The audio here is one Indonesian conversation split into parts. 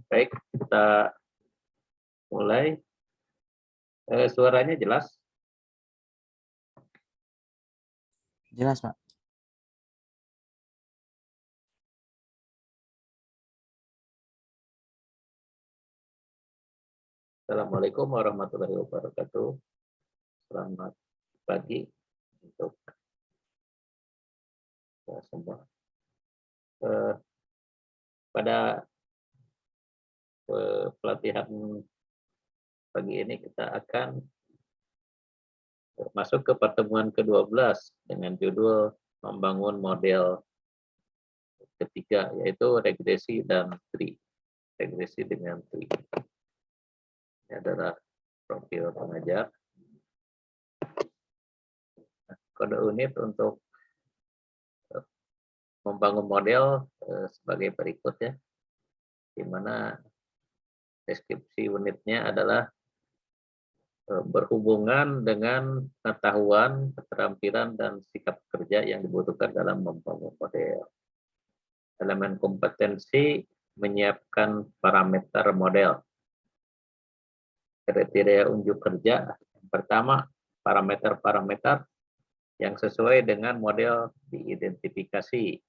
Baik, kita mulai. Suaranya jelas? Jelas, Pak. Assalamualaikum warahmatullahi wabarakatuh. Selamat pagi untuk semua. Pada pelatihan pagi ini kita akan masuk ke pertemuan ke-12 dengan judul membangun model ketiga, yaitu regresi dan tree. Regresi dengan tree. Ini adalah profil pengajar. Kode unit untuk membangun model sebagai berikut ya, di mana deskripsi unitnya adalah berhubungan dengan pengetahuan, keterampilan, dan sikap kerja yang dibutuhkan dalam membangun model. Elemen kompetensi menyiapkan parameter model. Kriteria unjuk kerja. Yang pertama, parameter-parameter yang sesuai dengan model diidentifikasi.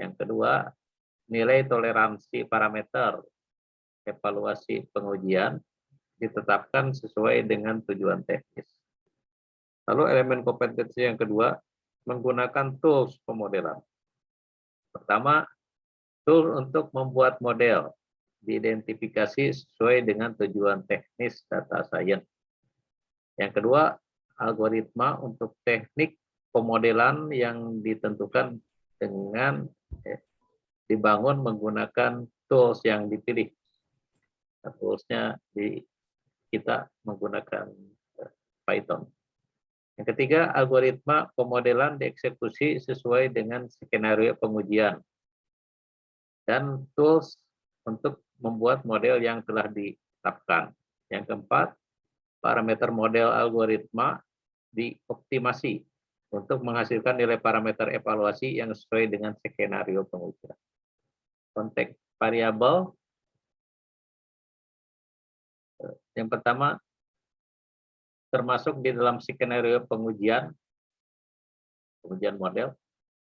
Yang kedua, nilai toleransi parameter. Evaluasi pengujian ditetapkan sesuai dengan tujuan teknis. Lalu elemen kompetensi yang kedua, menggunakan tools pemodelan. Pertama, tool untuk membuat model diidentifikasi sesuai dengan tujuan teknis data science. Yang kedua, algoritma untuk teknik pemodelan yang ditentukan dengan dibangun menggunakan tools yang dipilih. Nah, toolsnya kita menggunakan Python. Yang ketiga, algoritma pemodelan dieksekusi sesuai dengan skenario pengujian. Dan tools untuk membuat model yang telah ditetapkan. Yang keempat, parameter model algoritma dioptimasi untuk menghasilkan nilai parameter evaluasi yang sesuai dengan skenario pengujian. Konteks variabel yang pertama termasuk di dalam skenario pengujian model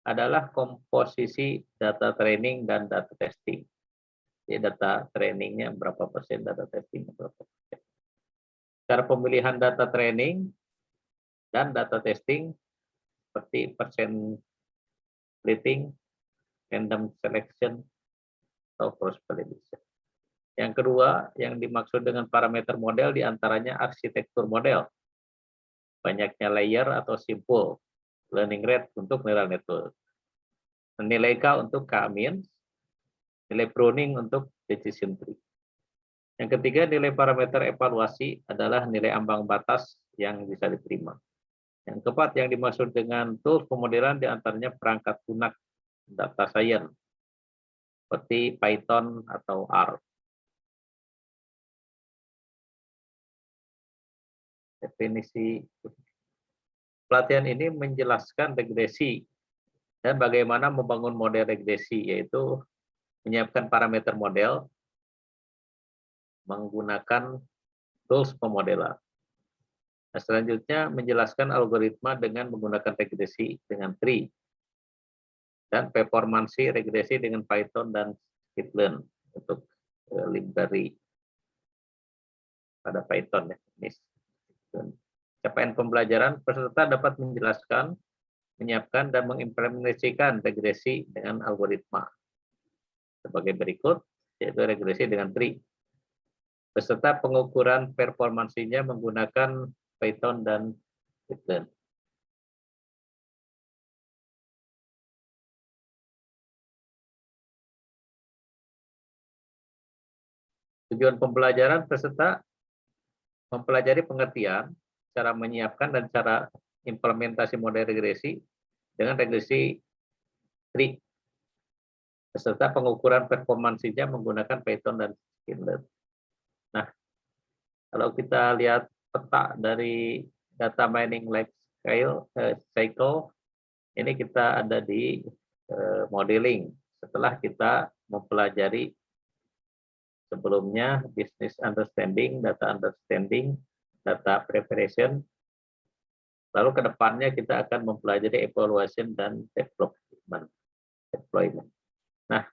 adalah komposisi data training dan data testing. Jadi data trainingnya berapa persen, data testingnya berapa persen. Cara pemilihan data training dan data testing seperti persen splitting, random selection, atau cross validation. Yang kedua, yang dimaksud dengan parameter model diantaranya arsitektur model, banyaknya layer atau simpul, learning rate untuk neural network, nilai K untuk K-means, nilai pruning untuk decision tree. Yang ketiga, nilai parameter evaluasi adalah nilai ambang batas yang bisa diterima. Yang keempat, yang dimaksud dengan tools pemodelan diantaranya perangkat lunak data science, seperti Python atau R. Definisi pelatihan ini menjelaskan regresi dan bagaimana membangun model regresi, yaitu menyiapkan parameter model menggunakan tools pemodelan. Nah, selanjutnya menjelaskan algoritma dengan menggunakan regresi dengan tree dan performansi regresi dengan Python dan scikit-learn untuk library pada Python ya. Capaian pembelajaran, peserta dapat menjelaskan, menyiapkan dan mengimplementasikan regresi dengan algoritma sebagai berikut, yaitu regresi dengan tree. Beserta pengukuran performansinya menggunakan Python dan scikit-learn. Tujuan pembelajaran, peserta mempelajari pengertian, cara menyiapkan dan cara implementasi model regresi dengan regresi tree, beserta pengukuran performansinya menggunakan Python dan scikit-learn. Nah, kalau kita lihat peta dari data mining life cycle, ini kita ada di modeling. Setelah kita mempelajari sebelumnya business understanding, data understanding, data preparation. Lalu ke depannya kita akan mempelajari evaluation dan deployment. Nah,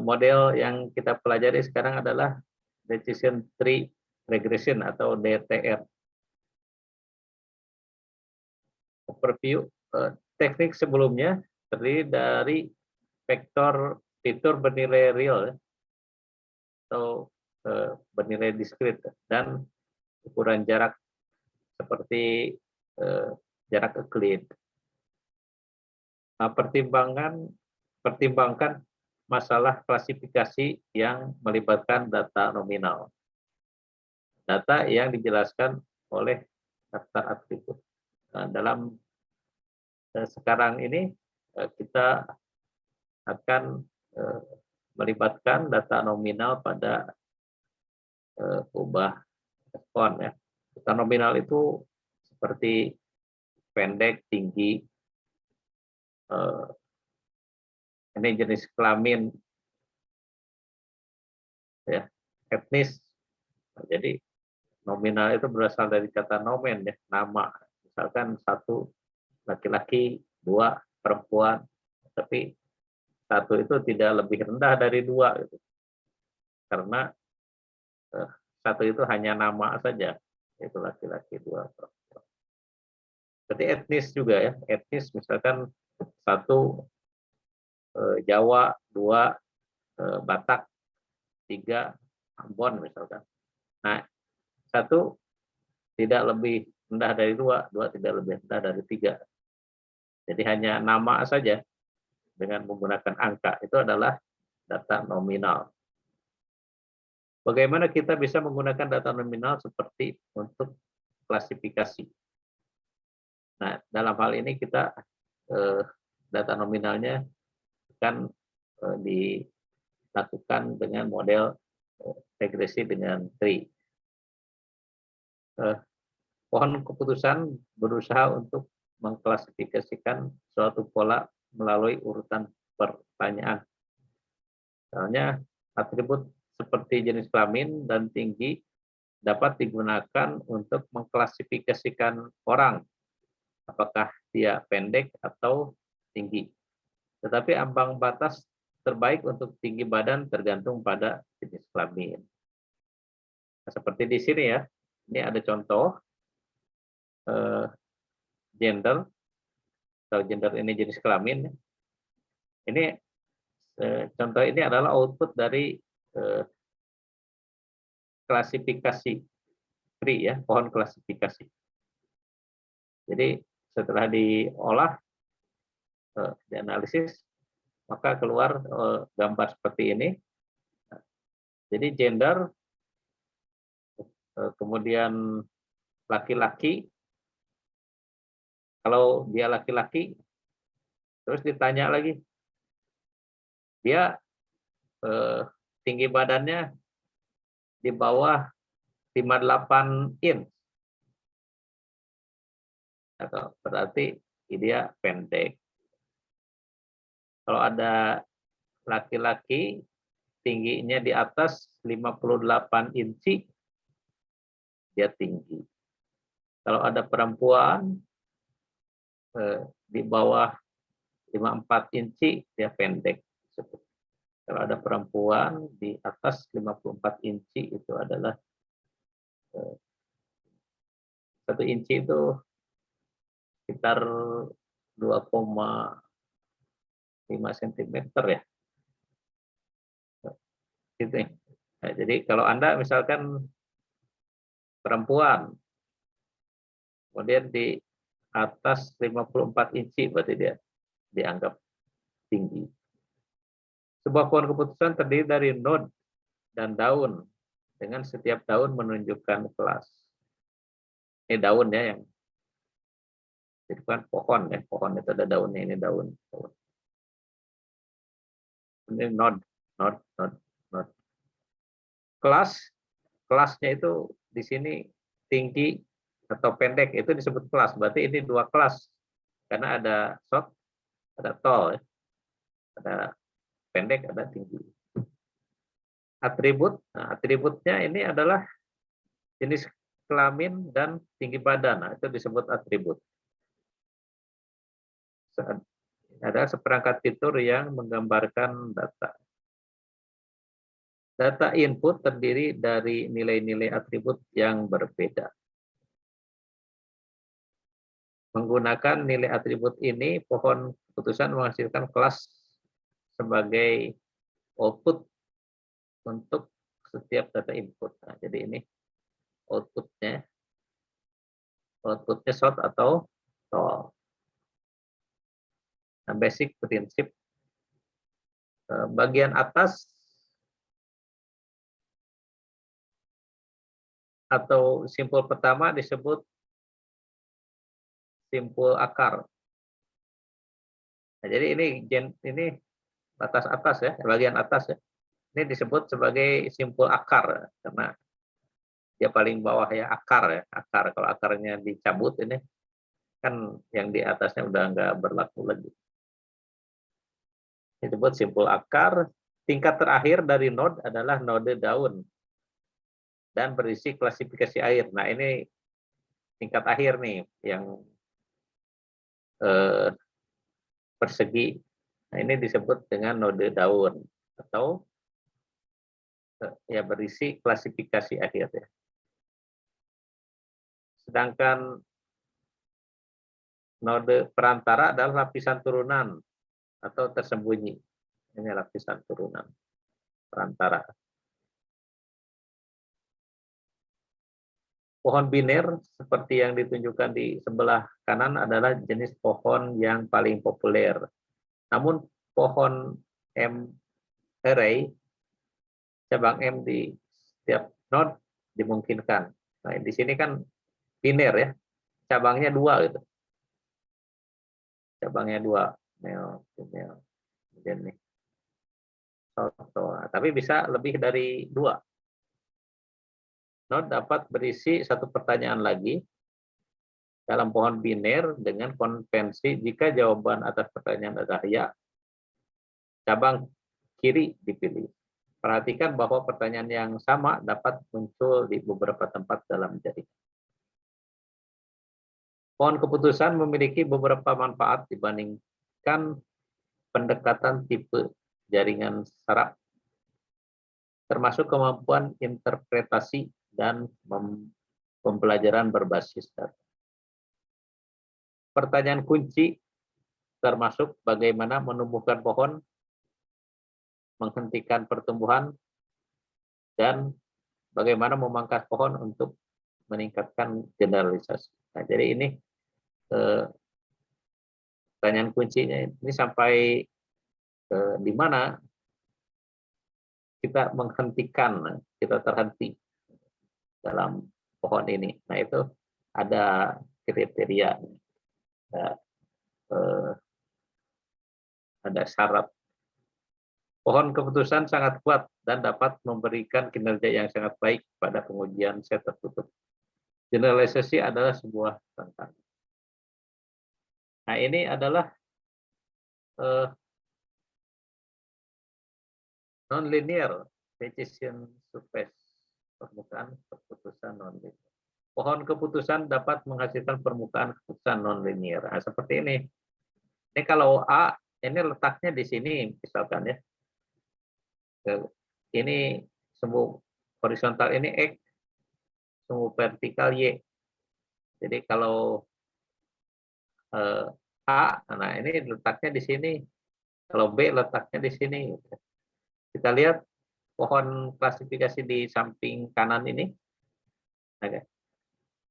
model yang kita pelajari sekarang adalah decision tree regression atau DTR. Overview, teknik sebelumnya terdiri dari fitur bernilai real atau bernilai diskrit dan ukuran jarak seperti jarak Euclid. Nah, pertimbangkan masalah klasifikasi yang melibatkan data nominal. Data yang dijelaskan oleh daftar atribut. Nah, dalam sekarang ini kita akan melibatkan data nominal pada ubah respon ya. Data nominal itu seperti pendek, tinggi, ini jenis kelamin, ya, etnis. Jadi nominal itu berasal dari kata nomen ya, nama. Misalkan 1 laki-laki, 2 perempuan, tapi 1 itu tidak lebih rendah dari 2 gitu. Karena 1 itu hanya nama saja, itu laki-laki, 2 perempuan. Jadi etnis juga ya, etnis misalkan 1 Jawa, 2 Batak, 3 Ambon misalkan. Nah, 1 tidak lebih rendah dari 2, 2 tidak lebih rendah dari 3. Jadi hanya nama saja dengan menggunakan angka, itu adalah data nominal. Bagaimana kita bisa menggunakan data nominal seperti untuk klasifikasi? Nah, dalam hal ini kita data nominalnya akan dilakukan dengan model regresi dengan tree. Pohon keputusan berusaha untuk mengklasifikasikan suatu pola melalui urutan pertanyaan. Misalnya, atribut seperti jenis kelamin dan tinggi dapat digunakan untuk mengklasifikasikan orang, apakah dia pendek atau tinggi. Tetapi ambang batas terbaik untuk tinggi badan tergantung pada jenis kelamin. Nah, seperti di sini ya, ini ada contoh gender, atau gender ini jenis kelamin. Ini contoh ini adalah output dari klasifikasi tree ya, pohon klasifikasi. Jadi setelah diolah, dianalisis, maka keluar gambar seperti ini. Jadi gender, kemudian laki-laki, kalau dia laki-laki, terus ditanya lagi, dia tinggi badannya di bawah 58 inch, atau berarti dia pendek. Kalau ada laki-laki tingginya di atas 58 inci, dia tinggi. Kalau ada perempuan di bawah 54 inci, dia pendek. Kalau ada perempuan di atas 54 inci, itu adalah 1 inci itu sekitar 2,5 cm ya. Gitu. Nah, jadi kalau Anda misalkan perempuan, kemudian di atas 54 inci, berarti dia dianggap tinggi. Sebuah pohon keputusan terdiri dari node dan daun, dengan setiap daun menunjukkan kelas. Ini daun ya, yang jadi bukan pohon ya, pohon itu ada daunnya, ini daun. Ini node. Kelasnya itu di sini tinggi atau pendek, itu disebut kelas. Berarti ini 2 kelas, karena ada short, ada tall, ada pendek, ada tinggi. atribut. Nah, atributnya ini adalah jenis kelamin dan tinggi badan. Nah, itu disebut atribut. Ada seperangkat fitur yang menggambarkan data. Data input terdiri dari nilai-nilai atribut yang berbeda. Menggunakan nilai atribut ini, pohon keputusan menghasilkan kelas sebagai output untuk setiap data input. Nah, jadi ini outputnya short atau tall. Nah, basic prinsip bagian atas atau simpul pertama disebut simpul akar. Nah, jadi ini batas atas ya, bagian atas ya. Ini disebut sebagai simpul akar karena dia paling bawah ya, akar ya, akar. Kalau akarnya dicabut ini kan yang di atasnya udah nggak berlaku lagi. Disebut simpul akar. Tingkat terakhir dari node adalah node daun dan berisi klasifikasi air. Nah, ini tingkat akhir nih yang persegi. Nah, ini disebut dengan node daun atau ya berisi klasifikasi akhir ya. Sedangkan node perantara adalah lapisan turunan atau tersembunyi. Ini lapisan turunan perantara. Pohon biner seperti yang ditunjukkan di sebelah kanan adalah jenis pohon yang paling populer. Namun pohon M array, cabang M di setiap node dimungkinkan. Nah, di sini kan biner ya, cabangnya 2 gitu. Cabangnya 2, male, female, kemudian nih. Tapi bisa lebih dari 2. Node dapat berisi satu pertanyaan lagi dalam pohon biner dengan konvensi jika jawaban atas pertanyaan adalah ya, cabang kiri dipilih. Perhatikan bahwa pertanyaan yang sama dapat muncul di beberapa tempat dalam jaringan. Pohon keputusan memiliki beberapa manfaat dibandingkan pendekatan tipe jaringan saraf, termasuk kemampuan interpretasi dan pembelajaran berbasis data. Pertanyaan kunci termasuk bagaimana menumbuhkan pohon, menghentikan pertumbuhan, dan bagaimana memangkas pohon untuk meningkatkan generalisasi. Nah, jadi ini pertanyaan kuncinya ini sampai di mana kita menghentikan, kita terhenti dalam pohon ini. Nah, itu ada kriteria, ada syarat. Pohon keputusan sangat kuat dan dapat memberikan kinerja yang sangat baik pada pengujian set tertutup. Generalisasi adalah sebuah tantangan. Nah, ini adalah non-linear decision space, permukaan keputusan non-linear. Pohon keputusan dapat menghasilkan permukaan keputusan non-linear. Nah, seperti ini. Ini kalau A, ini letaknya di sini, misalkan ya. Ini semu horizontal ini X, semu vertikal Y. Jadi kalau A, nah ini letaknya di sini. Kalau B letaknya di sini. Kita lihat pohon klasifikasi di samping kanan ini. Nah,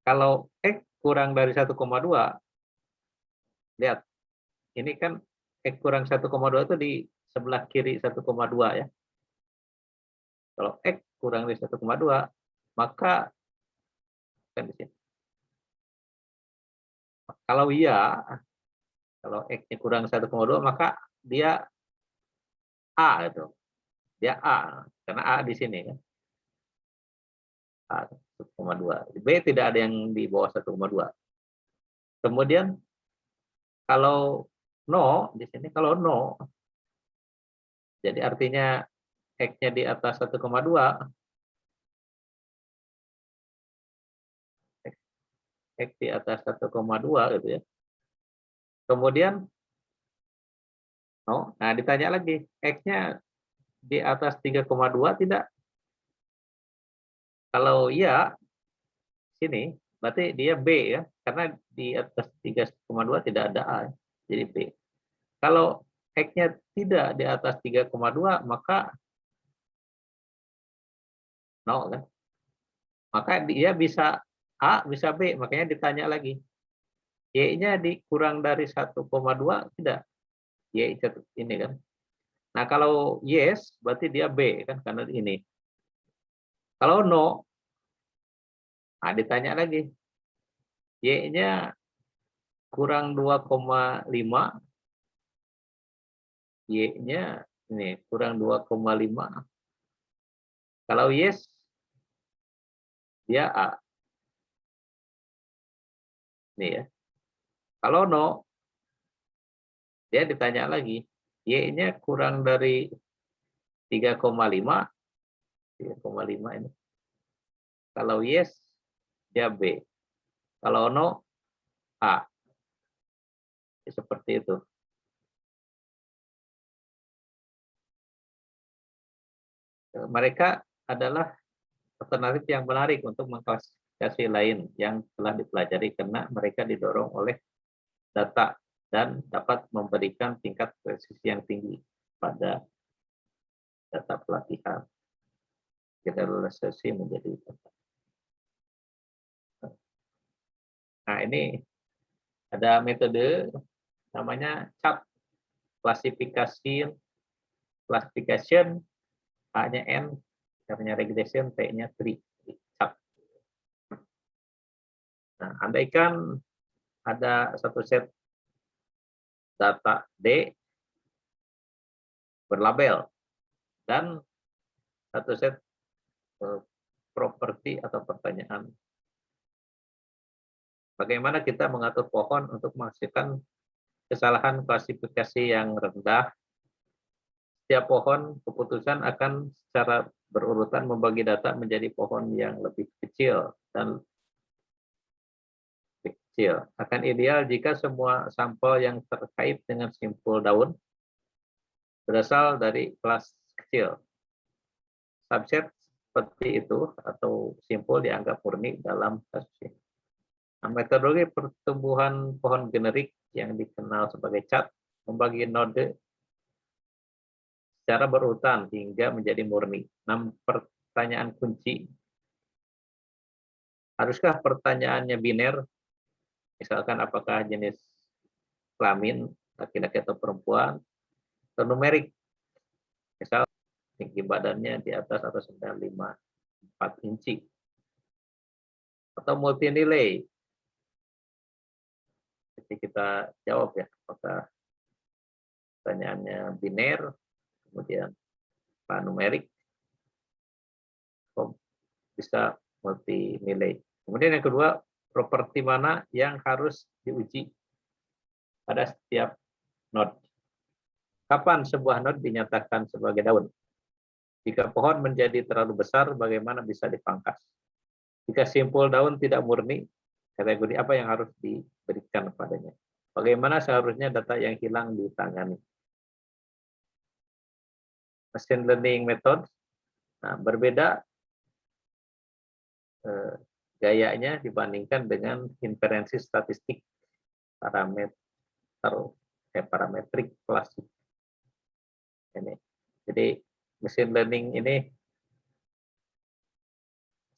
kalau X kurang dari 1,2, lihat. Ini kan X kurang 1,2 itu di sebelah kiri 1,2 ya. Kalau X kurang dari 1,2, maka kan di sini. Kalau iya, kalau X-nya kurang 1,2, maka dia A itu. Dia A, karena A di sini kan. A 1,2. B tidak ada yang di bawah 1,2. Kemudian kalau no di sini, kalau no, jadi artinya X-nya di atas 1,2, X di atas 1,2 gitu ya. Kemudian, nah ditanya lagi, X-nya di atas 3,2 tidak? Kalau iya, sini, berarti dia B ya, karena di atas 3,2 tidak ada A, jadi B. Kalau X-nya tidak di atas 3,2, maka 0 kan? Maka dia bisa A, bisa B, makanya ditanya lagi. Y-nya dikurang dari 1,2 tidak? Y ini kan. Nah, kalau yes berarti dia B kan karena ini. Kalau no, nah ditanya lagi. Y-nya kurang 2,5, Y-nya ini kurang 2,5. Kalau yes, dia A. Ini ya. Kalau no, dia ditanya lagi. Y-nya kurang dari 3,5, 3,5 ini. Kalau yes, dia B. Kalau no, A. Seperti itu. Mereka adalah alternatif yang menarik untuk mengklasifikasi lain yang telah dipelajari karena mereka didorong oleh data dan dapat memberikan tingkat presisi yang tinggi pada data pelatihan. Generalisasi menjadi data. Nah, ini ada metode namanya CHAP, classification, A-nya N, R-nya regression, T-nya tree. CHAP. Nah, andaikan ada satu set data D berlabel dan satu set properti atau pertanyaan. Bagaimana kita mengatur pohon untuk menghasilkan kesalahan klasifikasi yang rendah? Setiap pohon keputusan akan secara berurutan membagi data menjadi pohon yang lebih kecil dan kecil. Akan ideal jika semua sampel yang terkait dengan simpul daun berasal dari kelas kecil. Subset seperti itu atau simpul dianggap murni dalam kasus ini. Nah, metodologi pertumbuhan pohon generik yang dikenal sebagai CHAT membagi node secara berurutan hingga menjadi murni. 6 pertanyaan kunci. Haruskah pertanyaannya biner? Misalkan apakah jenis kelamin laki-laki atau perempuan? Atau numerik? Misal tinggi badannya di atas atau 9,54 inci. Atau multinilai. Jadi kita jawab ya, apakah pertanyaannya biner, kemudian numerik, bisa multinilai. Kemudian yang kedua, properti mana yang harus diuji pada setiap node. Kapan sebuah node dinyatakan sebagai daun? Jika pohon menjadi terlalu besar, bagaimana bisa dipangkas? Jika simpul daun tidak murni, kategori apa yang harus diberikan padanya? Bagaimana seharusnya data yang hilang ditangani? Machine learning method, nah, berbeda gayanya dibandingkan dengan inferensi statistik parametrik klasik. Ini. Jadi machine learning ini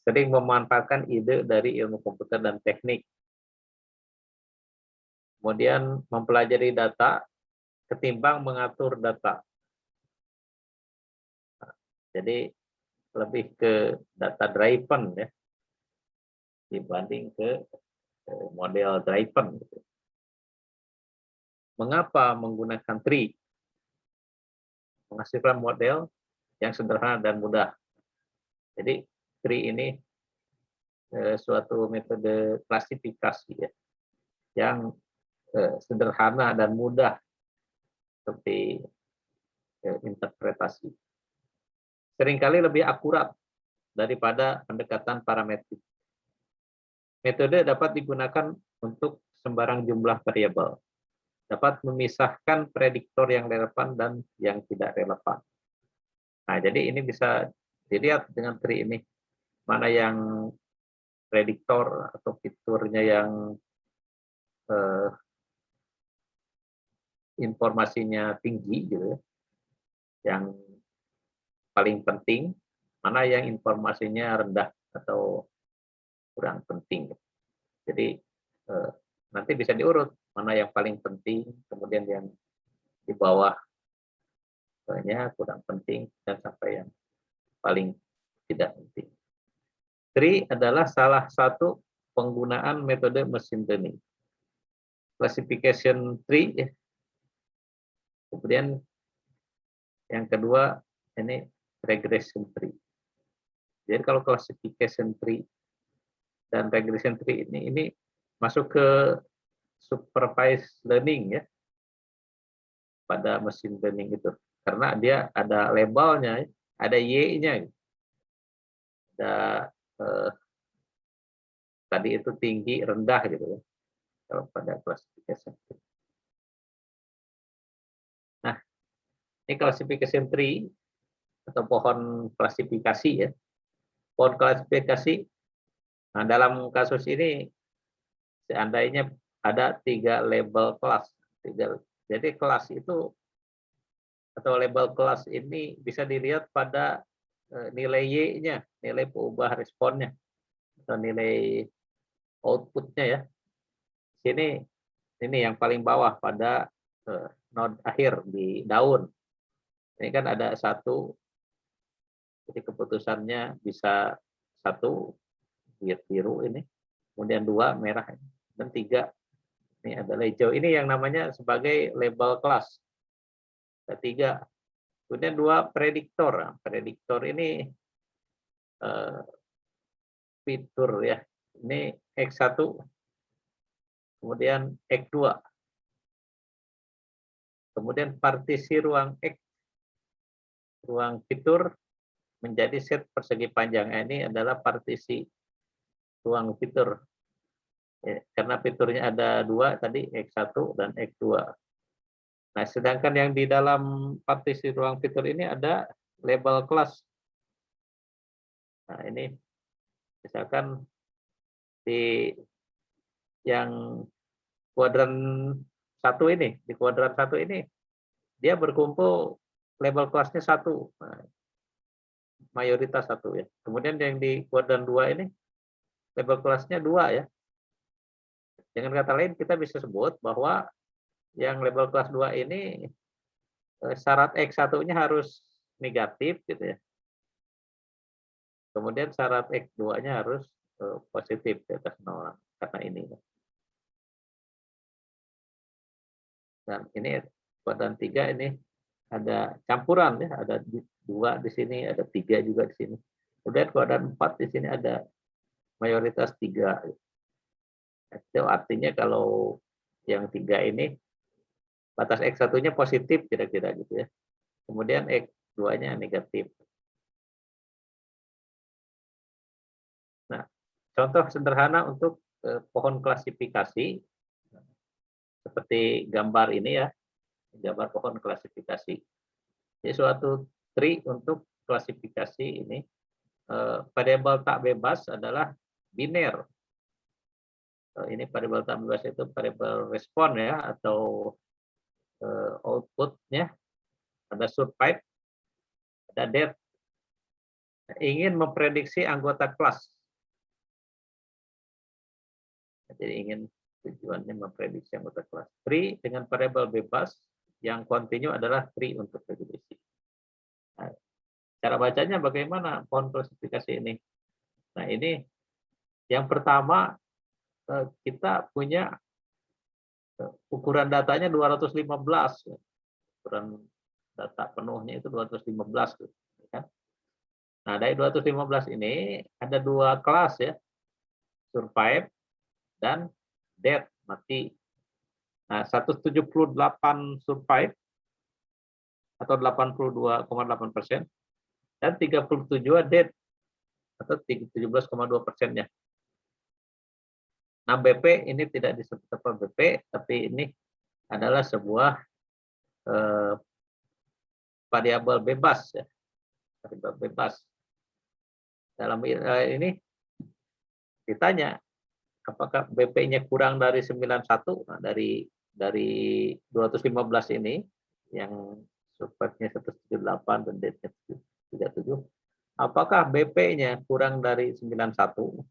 sering memanfaatkan ide dari ilmu komputer dan teknik. Kemudian mempelajari data ketimbang mengatur data. Jadi lebih ke data driven ya dibanding ke model driven. Mengapa menggunakan tree? Menghasilkan model yang sederhana dan mudah. Jadi tree ini suatu metode klasifikasi ya, yang sederhana dan mudah seperti interpretasi. seringkali lebih akurat daripada pendekatan parametrik. Metode dapat digunakan untuk sembarang jumlah variabel, dapat memisahkan prediktor yang relevan dan yang tidak relevan. Nah, jadi ini bisa dilihat dengan tree ini, mana yang prediktor atau fiturnya yang informasinya tinggi gitu ya, yang paling penting, mana yang informasinya rendah atau kurang penting. Jadi nanti bisa diurut mana yang paling penting, kemudian yang di bawahnya kurang penting, dan sampai yang paling tidak penting. Tree adalah salah satu penggunaan metode machine learning. Classification tree, kemudian yang kedua ini regression tree. Jadi kalau classification tree dan regression tree ini masuk ke supervised learning ya, pada machine learning itu, karena dia ada labelnya, ada Y-nya, ada tadi itu tinggi rendah gitu ya, kalau pada classification tree. Nah, ini classification tree atau pohon klasifikasi ya. Pohon klasifikasi, nah dalam kasus ini seandainya ada 3 label kelas. Jadi kelas itu atau label kelas ini bisa dilihat pada nilai Y-nya, nilai peubah responnya atau nilai outputnya ya. Sini ini yang paling bawah pada node akhir di daun. Ini kan ada 1, jadi keputusannya bisa 1 biru ini, kemudian 2 merah, dan 3 ini adalah hijau. Ini yang namanya sebagai label kelas. Ketiga, kemudian 2 prediktor. Nah, prediktor ini fitur ya. Ini X1, kemudian X2. Kemudian partisi ruang X, ruang fitur menjadi set persegi panjang. Ini adalah partisi ruang fitur. Ya, karena fiturnya ada 2 tadi, X1 dan X2. Nah, sedangkan yang di dalam partisi ruang fitur ini ada label kelas. Nah, ini misalkan di yang kuadran 1 ini, di kuadran 1 ini dia berkumpul label kelasnya 1. Nah, mayoritas 1 ya. Kemudian yang di kuadran 2 ini label kelasnya 2 ya. Dengan kata lain kita bisa sebut bahwa yang label kelas 2 ini syarat X1-nya harus negatif gitu ya. Kemudian syarat X2-nya harus positif di atas 0 karena ini. Dan ini kuadran 3 ini ada campuran ya, ada 2 di sini, ada 3 juga di sini. Kemudian kuadran 4 di sini ada mayoritas 3. Itu artinya kalau yang 3 ini batas X1-nya positif kira-kira gitu ya. Kemudian X2-nya negatif. Nah, contoh sederhana untuk pohon klasifikasi seperti gambar ini ya, gambar pohon klasifikasi. Jadi suatu tree untuk klasifikasi ini, variabel tak bebas adalah biner. Ini variabel tak bebas itu variabel respon ya, atau outputnya ada survive, ada death. Ingin memprediksi anggota kelas. Jadi ingin tujuannya memprediksi anggota kelas. Tree dengan variabel bebas yang kontinu adalah tree untuk prediksi. Nah, cara bacanya bagaimana pohon klasifikasi ini? Nah, ini yang pertama kita punya ukuran datanya 215. Ukuran data penuhnya itu 215. Kan? Nah, dari 215 ini ada 2 kelas ya, survive dan death, mati. Nah, 178 survive atau 82,8%, dan 37 dead atau 17,2%-nya. Nah, BP ini tidak disebut apa BP, tapi ini adalah sebuah variabel bebas ya. Variabel bebas. Dalam ini ditanya apakah BP-nya kurang dari 91, nah, dari 215 ini yang survive-nya 178 dan dead-nya 37. Apakah BP-nya kurang dari 91?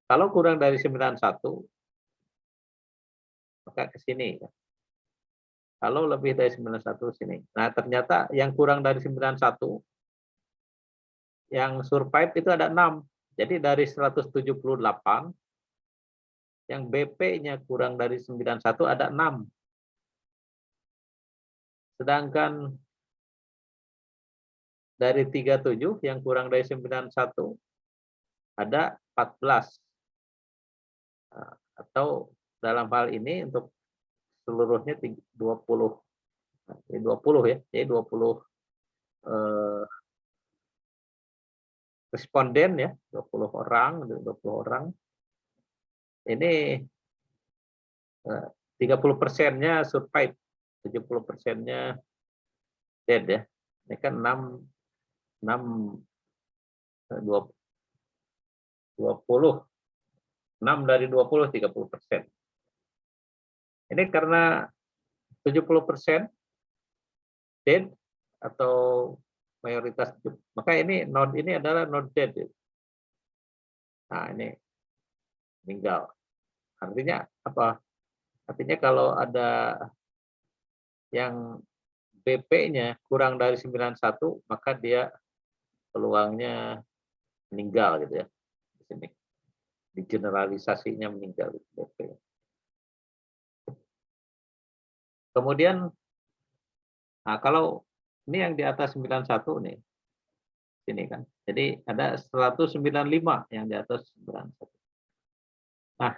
Kalau kurang dari 91, maka ke sini. Kalau lebih dari 91 sini. Nah, ternyata yang kurang dari 91 yang survive itu ada 6. Jadi dari 178 yang BP-nya kurang dari 91 ada 6. Sedangkan dari 37 yang kurang dari 91 ada 14. Nah, atau dalam hal ini untuk seluruhnya 20. Nah, 20 ya. Jadi 20 responden ya, 20 orang. Ini 30%-nya survive, 70%-nya dead ya. Ini kan 20, 6 dari 20, 30%. Ini karena 70% dead atau mayoritas, maka ini node ini adalah node dead. Nah, ini meninggal. Artinya apa? Artinya kalau ada yang BP-nya kurang dari 91, maka dia peluangnya meninggal gitu ya. Di sini digeneralisasinya meninggal BP. Kemudian nah kalau ini yang di atas 91 nih. Sini kan. Jadi ada 195 yang di atas 91. Nah,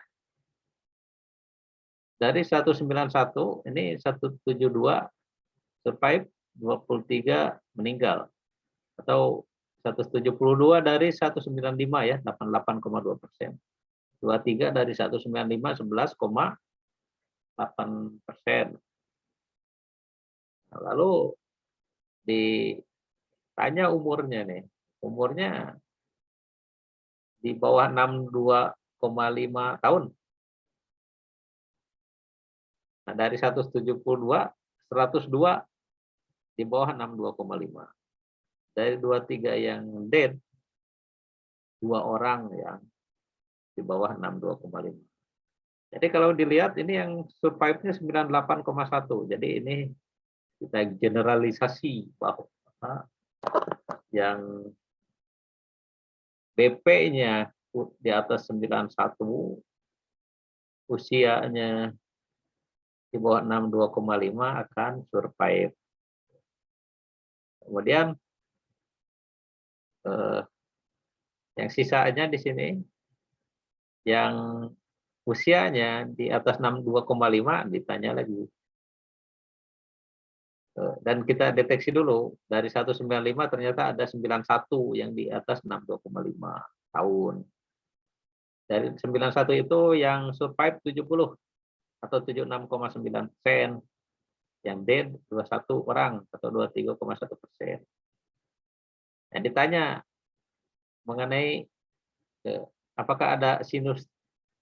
dari 191 ini 172 survive, 23 meninggal. Atau 172 dari 195 ya, 88,2%. 23 dari 195, 11,8%. Lalu ditanya umurnya nih. Umurnya di bawah 62,5 tahun. Nah, dari 172, 102 di bawah 62,5. Dari 23 yang dead, 2 orang yang di bawah 62,5. Jadi kalau dilihat ini yang survive-nya 98,1. Jadi ini kita generalisasi bahwa yang BP-nya di atas 91, usianya di bawah 62,5 akan survive. Kemudian yang sisanya di sini yang usianya di atas 62,5 ditanya lagi. Dan kita deteksi dulu dari 195 ternyata ada 91 yang di atas 62,5 tahun. Dari 91 itu yang survive 70 atau 76,9%, yang dead 21 orang atau 23,1%. Nah, ditanya mengenai apakah ada sinus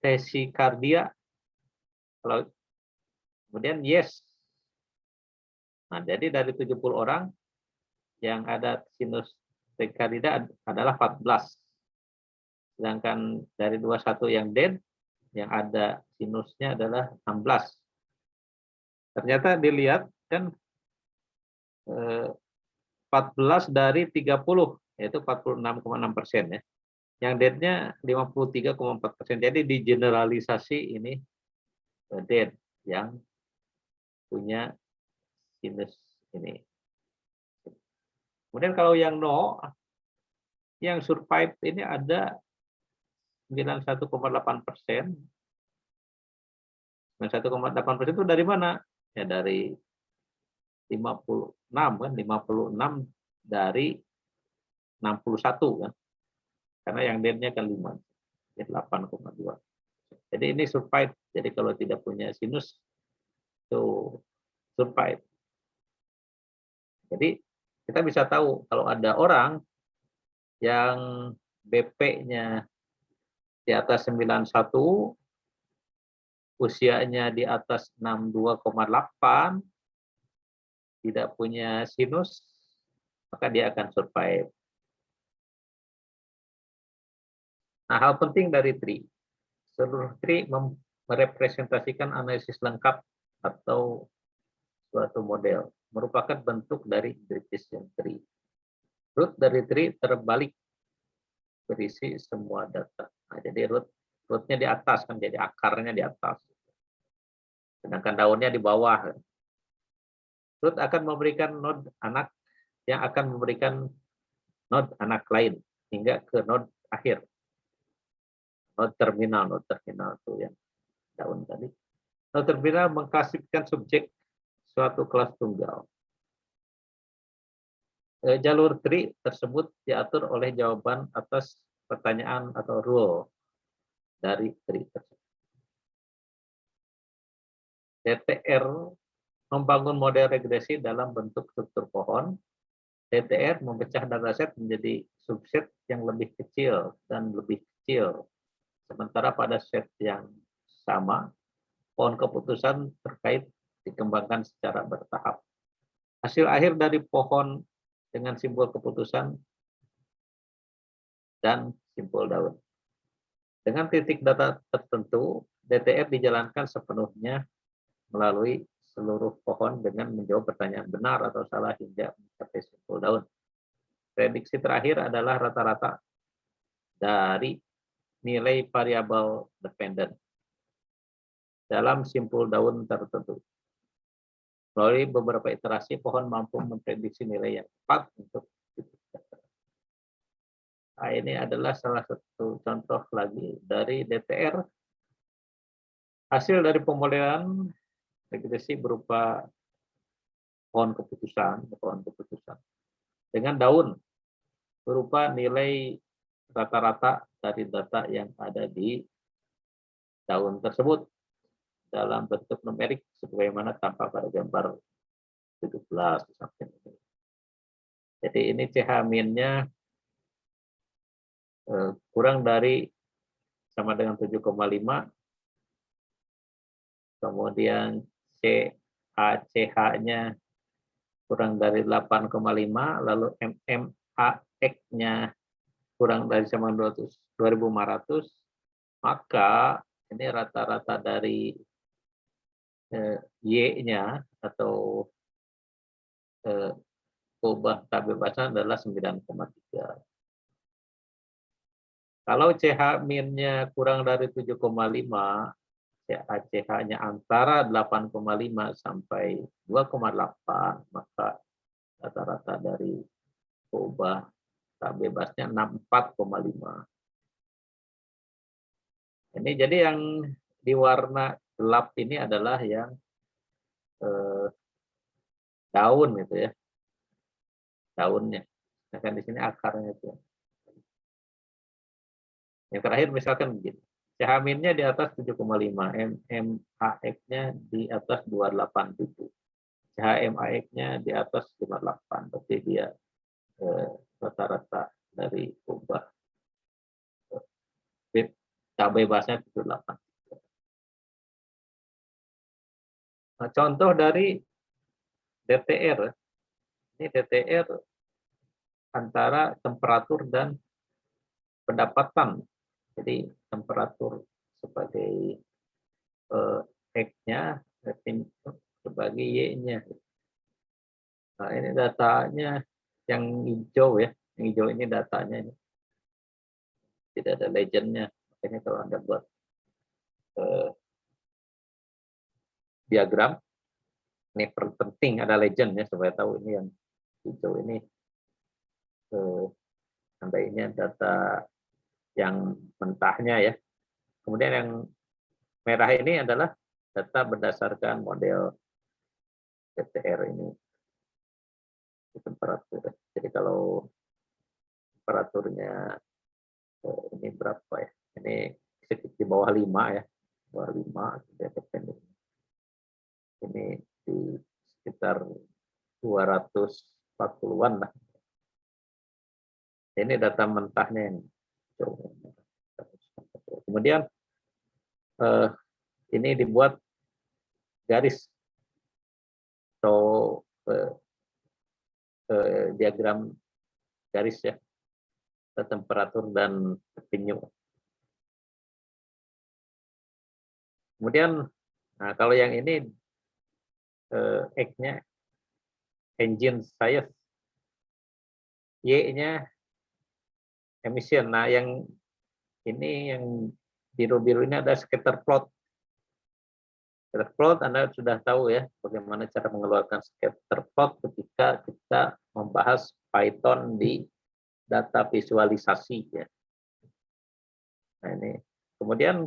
tesikardia, kalau kemudian yes. Nah, jadi dari 70 orang yang ada sinus tesikardia adalah 14. Sedangkan dari 21 yang dead, yang ada sinusnya adalah 16. Ternyata dilihat kan 14 dari 30, yaitu 46,6% ya. Yang dead-nya 53,4%. Jadi digeneralisasi ini dead yang punya sinus ini. Kemudian kalau yang no, yang survive ini ada 91,8%. 91,8% itu dari mana? Ya dari 56 kan, 56 dari 61 kan. Karena yang D-nya kan 5. Jadi 8,2. Jadi ini survive. Jadi kalau tidak punya sinus itu survive. Jadi kita bisa tahu kalau ada orang yang BP-nya di atas 91, usianya di atas 62,8, tidak punya sinus, maka dia akan survive. Nah, hal penting dari TRI, seluruh TRI merepresentasikan analisis lengkap atau suatu model, merupakan bentuk dari decision tree. Root dari tree terbalik, berisi semua data. Nah, jadi rootnya di atas kan, jadi akarnya di atas. Sedangkan daunnya di bawah. Root akan memberikan node anak yang akan memberikan node anak lain hingga ke node akhir. Node terminal itu yang daun tadi. Node terminal mengklasifikasikan subjek suatu kelas tunggal. Jalur tree tersebut diatur oleh jawaban atas pertanyaan atau rule dari tree tersebut. DTR membangun model regresi dalam bentuk struktur pohon. DTR memecah dataset menjadi subset yang lebih kecil dan lebih kecil. Sementara pada set yang sama, pohon keputusan terkait dikembangkan secara bertahap. Hasil akhir dari pohon dengan simbol keputusan dan simbol daun. Dengan titik data tertentu, DTR dijalankan sepenuhnya melalui seluruh pohon dengan menjawab pertanyaan benar atau salah hingga mencapai simbol daun. Prediksi terakhir adalah rata-rata dari nilai variabel dependent dalam simpul daun tertentu. Melalui beberapa iterasi, pohon mampu memprediksi nilai yang tepat untuk titik data. Nah, ini adalah salah satu contoh lagi dari DTR. Hasil dari pemodelan regresi berupa pohon keputusan dengan daun berupa nilai rata-rata dari data yang ada di daun tersebut dalam bentuk numerik sebagaimana tampak pada gambar 17 sampai ini. Jadi ini CH-nya kurang dari sama dengan 7,5, kemudian CH-nya kurang dari 8,5, lalu MMAX-nya kurang dari sama 2.500, maka ini rata-rata dari Y-nya atau ubah kebebasan adalah 9,3. Kalau CH-nya kurang dari 7,5, CH-nya antara 8,5 sampai 2,8, maka rata-rata dari ubah tak bebasnya 64,5. Ini jadi yang di warna gelap ini adalah yang daun gitu ya, daunnya. Nah, di sini akarnya itu. Yang terakhir misalkan begini, CH-nya di atas 7,5, MMAX-nya di atas 28,7, CHMAX-nya di atas 58, berarti dia rata-rata dari ubah tak bebasnya 78. Nah, contoh dari DTR, ini DTR antara temperatur dan pendapatan. Jadi temperatur sebagai X-nya, sebagai Y-nya. Nah, ini datanya yang hijau ya, yang hijau ini datanya ini. Tidak ada legend-nya, makanya kalau Anda buat diagram, ini penting ada legend ya, supaya tahu ini yang hijau ini seandainya data yang mentahnya ya. Kemudian yang merah ini adalah data berdasarkan model DTR ini di temperatur. Jadi kalau temperaturnya ini berapa ya? Ini sedikit di bawah 5 ya. Bawah 5 ini di sekitar 240-an lah. Ini data mentahnya yang kemudian ini dibuat garis atau diagram garis ya, temperatur dan penyu. Kemudian, nah kalau yang ini X-nya engine science, Y-nya emission. Nah yang ini yang biru-biru ini ada scatter plot. Scatter plot Anda sudah tahu ya bagaimana cara mengeluarkan scatter plot ketika kita membahas Python di data visualisasi ya. Nah ini kemudian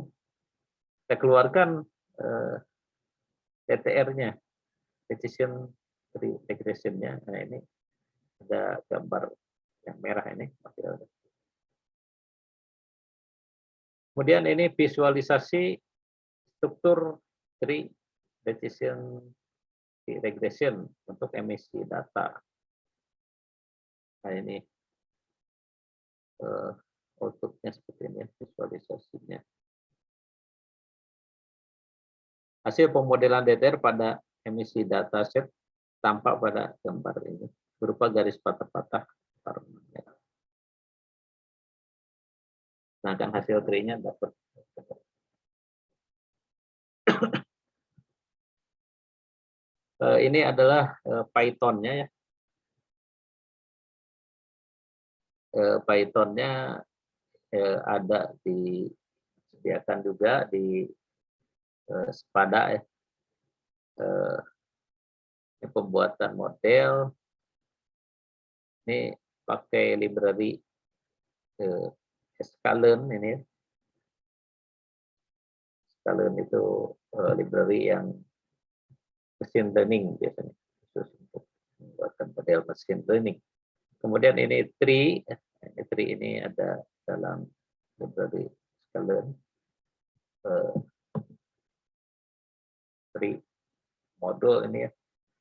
kita keluarkan TTR-nya, decision tree regression-nya. Nah ini ada gambar yang merah ini. Kemudian ini visualisasi struktur tree decision tree regression untuk emisi data. Nah ini outputnya seperti ini, visualisasinya. Hasil pemodelan DTR pada emisi dataset tampak pada gambar ini berupa garis patah-patah warna merah. Nah, kan hasil tree-nya dapat. Ini adalah Python-nya ya. Python-nya ada disediakan juga di Spada ya. Ini pembuatan model. Ini pakai library Scalene ini. Scalene itu library yang machine learning biasanya, khusus untuk membuatkan model machine learning. Kemudian ini tree ini ada dalam library Scalene. Tree modul ini ya,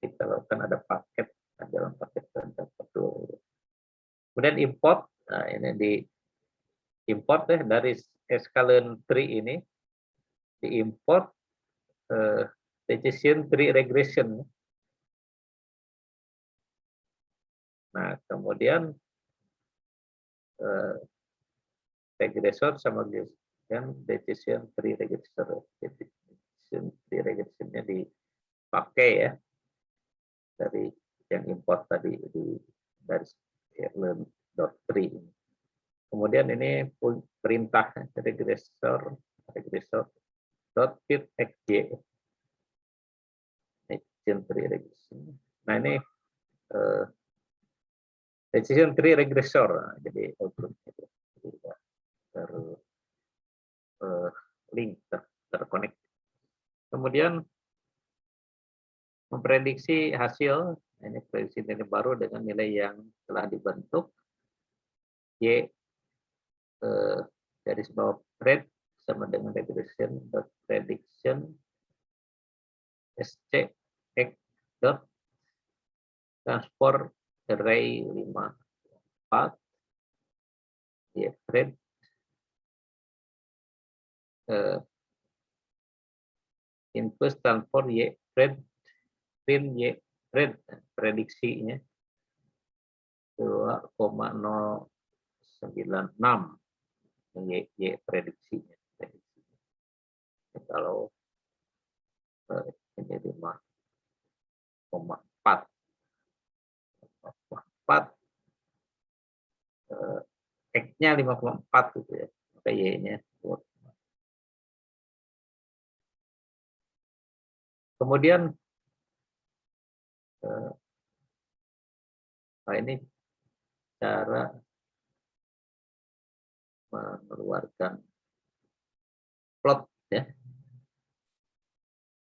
kita lakukan ada paket dalam paket modul. Kemudian import, nah ini di import ya dari Scalene tree ini diimport decision tree regression. Nah kemudian regressor sama decision tree regressor. Decision tree regressionnya dipakai ya dari yang import tadi dari learn.tree. Kemudian ini perintah regressor .fit xj decision tree regression. Nah ini decision tree regressor. Jadi link terkonek. Kemudian memprediksi hasil, ini prediksi nilai baru dengan nilai yang telah dibentuk. Y garis bawah pred sama dengan regression dot prediction sc x dot transport array 54 y pred input transport y pred print y pred prediksinya 2,096 y prediksinya. Kalau ini 5,4 X-nya 5,4 gitu ya. Maka Y-nya. Kemudian nah ini cara mengeluarkan plot ya.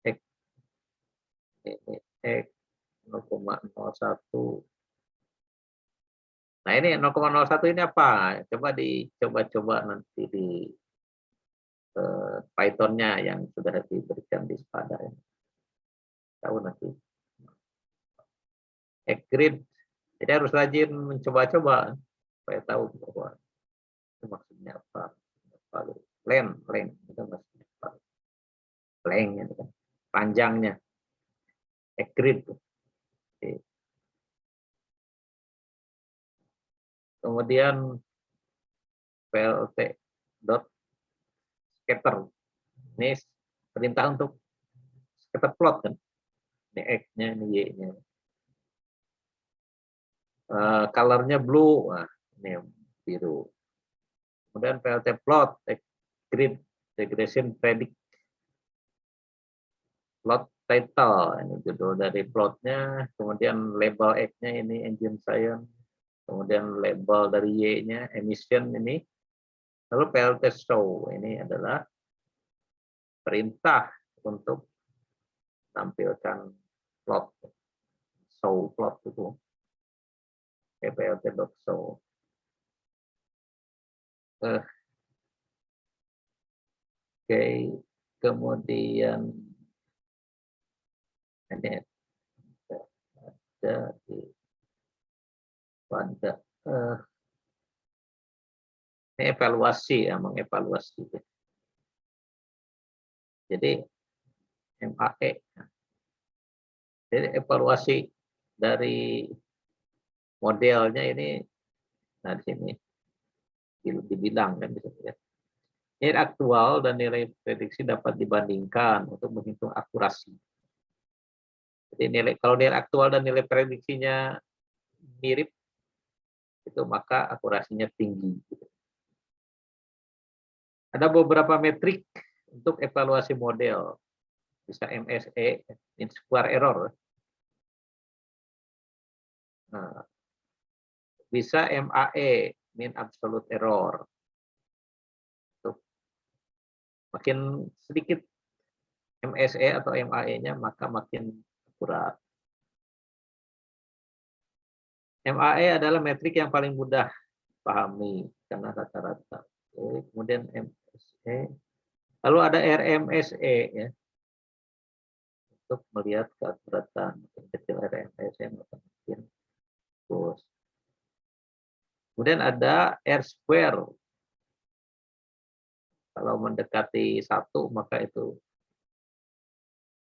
X ini X 0,01 Nah ini 0,01 ini apa? Coba dicoba nanti di Python-nya yang sudah diberikan di Spada. Tahu nanti. Grid. Jadi harus rajin mencoba-coba supaya tahu bahwa itu maksudnya apa. Length itu maksudnya apa? Length itu kan panjangnya. Grid. Kemudian plt dot scatter. Ini perintah untuk scatter plot kan. Ini X-nya, ini Y-nya. Colornya blue, nah, ini biru. Kemudian plt plot, grid, regression predict, plot title, ini judul dari plotnya. Kemudian label X-nya ini engine science. Kemudian label dari Y-nya emission ini. Lalu plt show, ini adalah perintah untuk tampilkan plot, show plot itu. plt.show. Oke, kemudian ini ada di pada ini evaluasi ya, mengevaluasi. Jadi MAE. Jadi evaluasi dari modelnya ini, nah di sini dibilang kan bisa lihat. Nilai aktual dan nilai prediksi dapat dibandingkan untuk menghitung akurasi. Jadi kalau nilai aktual dan nilai prediksinya mirip, itu maka akurasinya tinggi. Ada beberapa metrik untuk evaluasi model. Bisa MSE, mean square error. Nah, bisa MAE, mean absolute error. Makin sedikit MSE atau MAE-nya, maka makin akurat. MAE adalah metrik yang paling mudah pahami karena rata-rata. Kemudian MSE, lalu ada RMSE ya, untuk melihat keakuratan. Makin kecil RMSE, makin bagus. Kemudian ada R square. Kalau mendekati 1, maka itu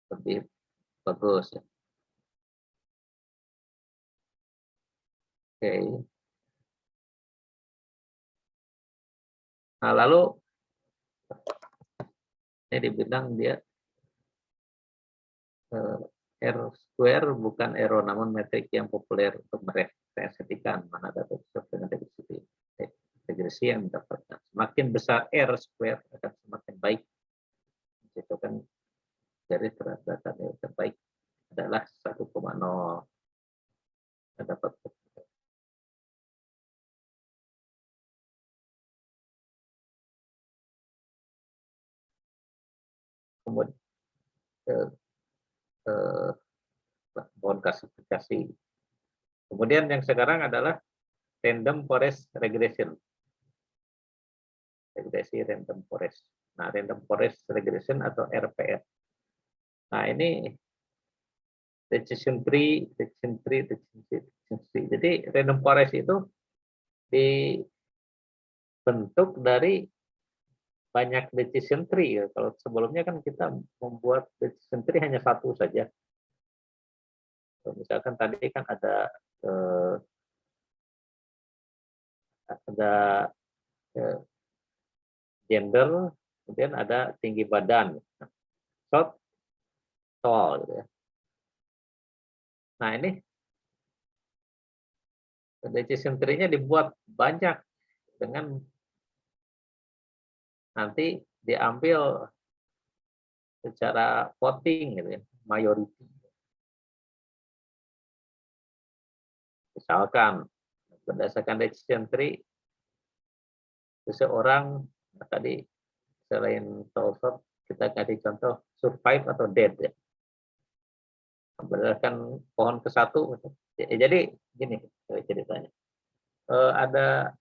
lebih bagus. Oke. Nah, lalu ini dibilang dia R square bukan error, namun metrik yang populer untuk merepresentasikan mana data dengan regresi yang didapatkan. Semakin besar R square akan semakin baik. Itu kan dari data yang terbaik adalah 1,0. Dapat kemudian mohon klasifikasi. Kemudian yang sekarang adalah random forest regression. Regresi random forest. Nah, random forest regression atau RPR. Nah, ini decision tree. Jadi random forest itu dibentuk dari banyak decision tree. Kalau sebelumnya kan kita membuat decision tree hanya satu saja. Misalkan tadi kan ada gender, kemudian ada tinggi badan, short, tall, gitu ya. Nah ini decision tree-nya dibuat banyak dengan nanti diambil secara voting, gitu ya, mayority. Misalkan berdasarkan decision tree, seseorang tadi selain solver kita kasih contoh survive atau dead ya. Berdasarkan pohon ke-1, jadi gini ceritanya. ada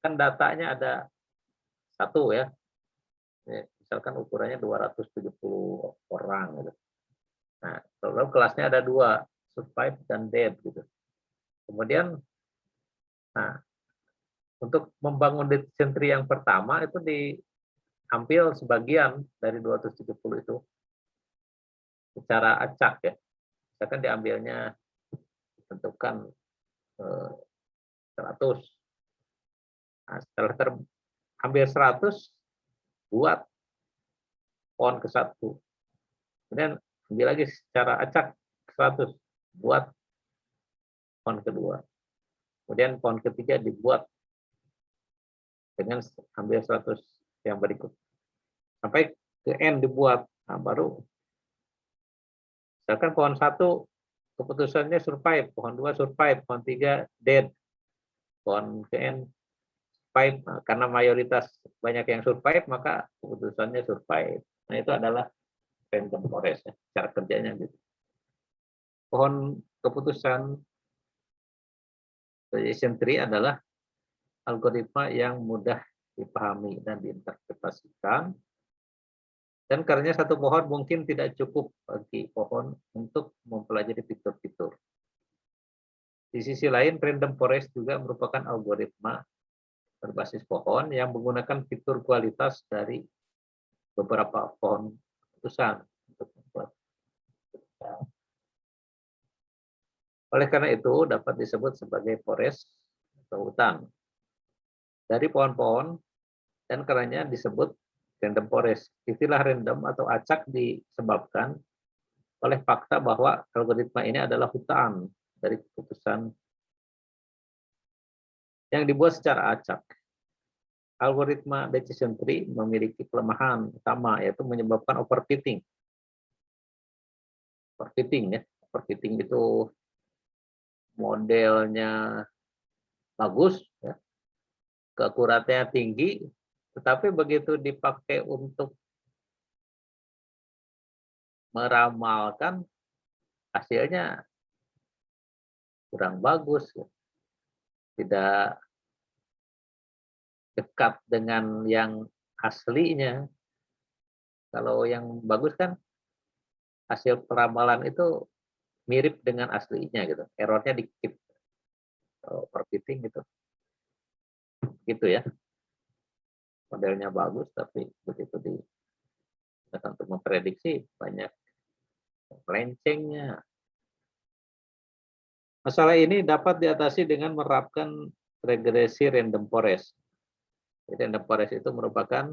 kan datanya ada satu ya. Misalkan ukurannya 270 orang gitu. Nah, lalu kelasnya ada dua, survive dan dead gitu. Kemudian, nah untuk membangun dysentery yang pertama itu diambil sebagian dari 270 itu secara acak ya. Misalkan diambilnya tentukan 100. Nah, setelah terambil 100, buat pohon ke-1. Kemudian ambil lagi secara acak 100, buat pohon kedua. Kemudian pohon ketiga dibuat dengan ambil 100 yang berikut. Sampai ke N dibuat. Nah, baru misalkan pohon 1 keputusannya survive, pohon 2 survive, pohon 3 dead, pohon ke N survive. Nah, karena mayoritas banyak yang survive, maka keputusannya survive. Nah, itu adalah random forest ya, cara kerjanya gitu. Pohon keputusan decision tree adalah algoritma yang mudah dipahami dan diinterpretasikan. Dan karenanya satu pohon mungkin tidak cukup bagi pohon untuk mempelajari fitur-fitur. Di sisi lain, random forest juga merupakan algoritma berbasis pohon yang menggunakan fitur kualitas dari beberapa pohon keputusan untuk membuat. Oleh karena itu, dapat disebut sebagai forest atau hutan. Dari pohon-pohon, dan karenanya disebut random forest. Istilah random atau acak disebabkan oleh fakta bahwa algoritma ini adalah hutan dari keputusan yang dibuat secara acak. Algoritma decision tree memiliki kelemahan utama, yaitu menyebabkan overfitting. Overfitting ya, overfitting itu modelnya bagus, ya, keakuratannya tinggi, tetapi begitu dipakai untuk meramalkan, hasilnya kurang bagus, ya. Tidak dekat dengan yang aslinya. Kalau yang bagus kan hasil peramalan itu mirip dengan aslinya gitu, errornya dikit, overfitting gitu, gitu ya. Modelnya bagus, tapi begitu digunakan untuk memprediksi banyak melencengnya. Masalah ini dapat diatasi dengan menerapkan regresi random forest. Jadi random forest itu merupakan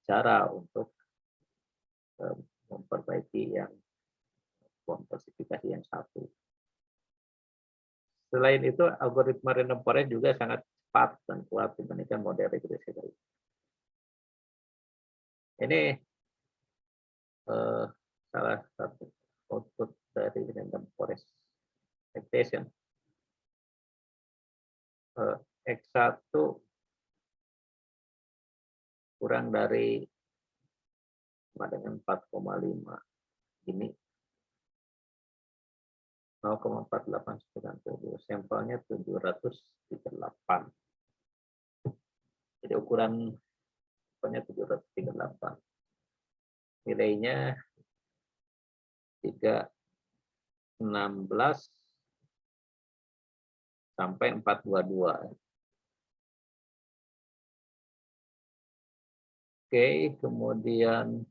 cara untuk memperbaiki yang klasifikasi yang satu. Selain itu, algoritma random forest juga sangat cepat dan kuat dibandingkan model regresi tadi. Ini salah satu output dari random forest expectation. X1 kurang dari sama dengan 4,5 ini 0,4892, sampelnya 738. Jadi ukuran sampelnya 738. Nilainya 316 sampai 422. Oke, kemudian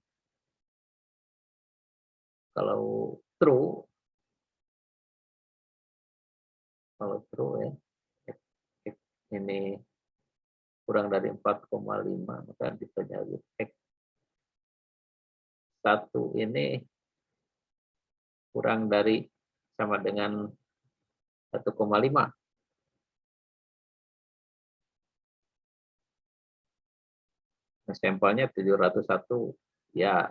kalau true ya, ini kurang dari 4,5, maka bisa jadi X1 ini kurang dari sama dengan 1,5. Nah, sampelnya 701, ya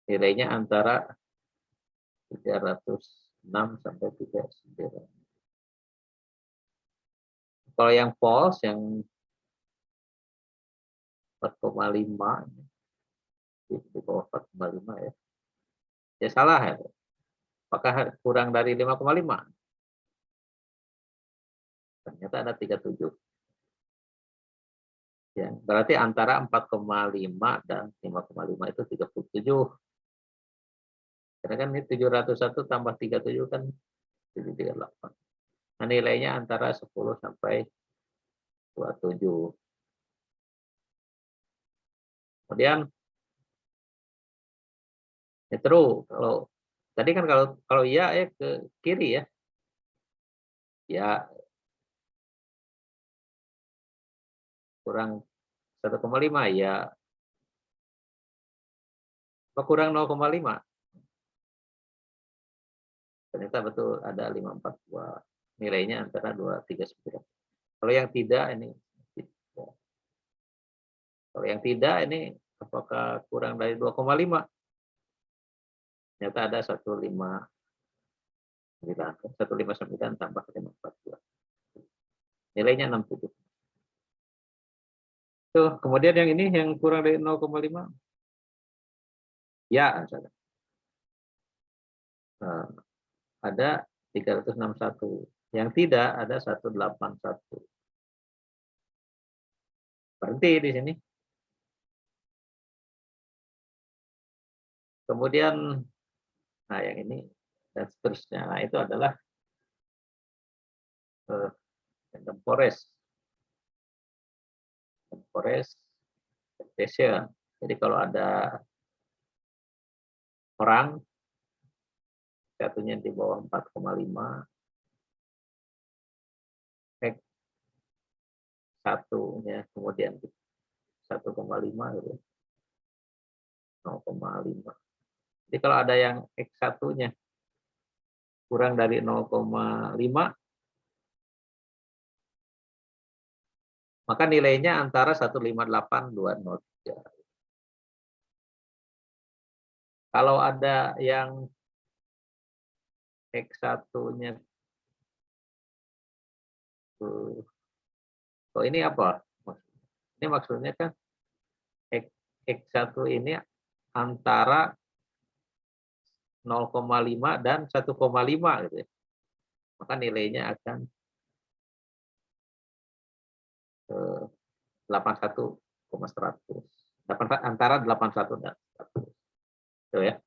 nilainya antara 306 sampai 39. Kalau yang false, yang 4,5, di bawah 4,5 ya. Ya salah ya. Apakah kurang dari 5,5? Ternyata ada 37. Ya, berarti antara 4,5 dan 5,5 itu 37. Karena kan ini 701 tambah 37 kan 738. Nah, nilainya antara 10 sampai 27. Kemudian ya true. Kalau tadi kan kalau ya ke kiri ya. Ya kurang 1,5 ya. Apa kurang 0,5? Ternyata betul ada 542. Nilainya antara 239. Kalau yang tidak ini kalau yang tidak ini apakah kurang dari 2,5? Ternyata ada 159 tambah 542. Nilainya 67. Tuh, kemudian yang ini yang kurang dari 0,5 ya misalnya. Ada 361. Yang tidak ada 181. Berhenti di sini. Kemudian nah yang ini dan seterusnya. Nah, itu adalah random forest. Random forest expectation. Jadi kalau ada orang satunya di bawah 4,5, X satunya kemudian 1,5 gitu. 0,5. Jadi kalau ada yang X satunya kurang dari 0,5, maka nilainya antara 158,203. Kalau ada yang X satunya oh ini apa? Ini maksudnya kan X1 ini antara 0,5 dan 1,5 gitu ya. Maka nilainya akan 81,100. Antara 81 dan 100. Itu ya.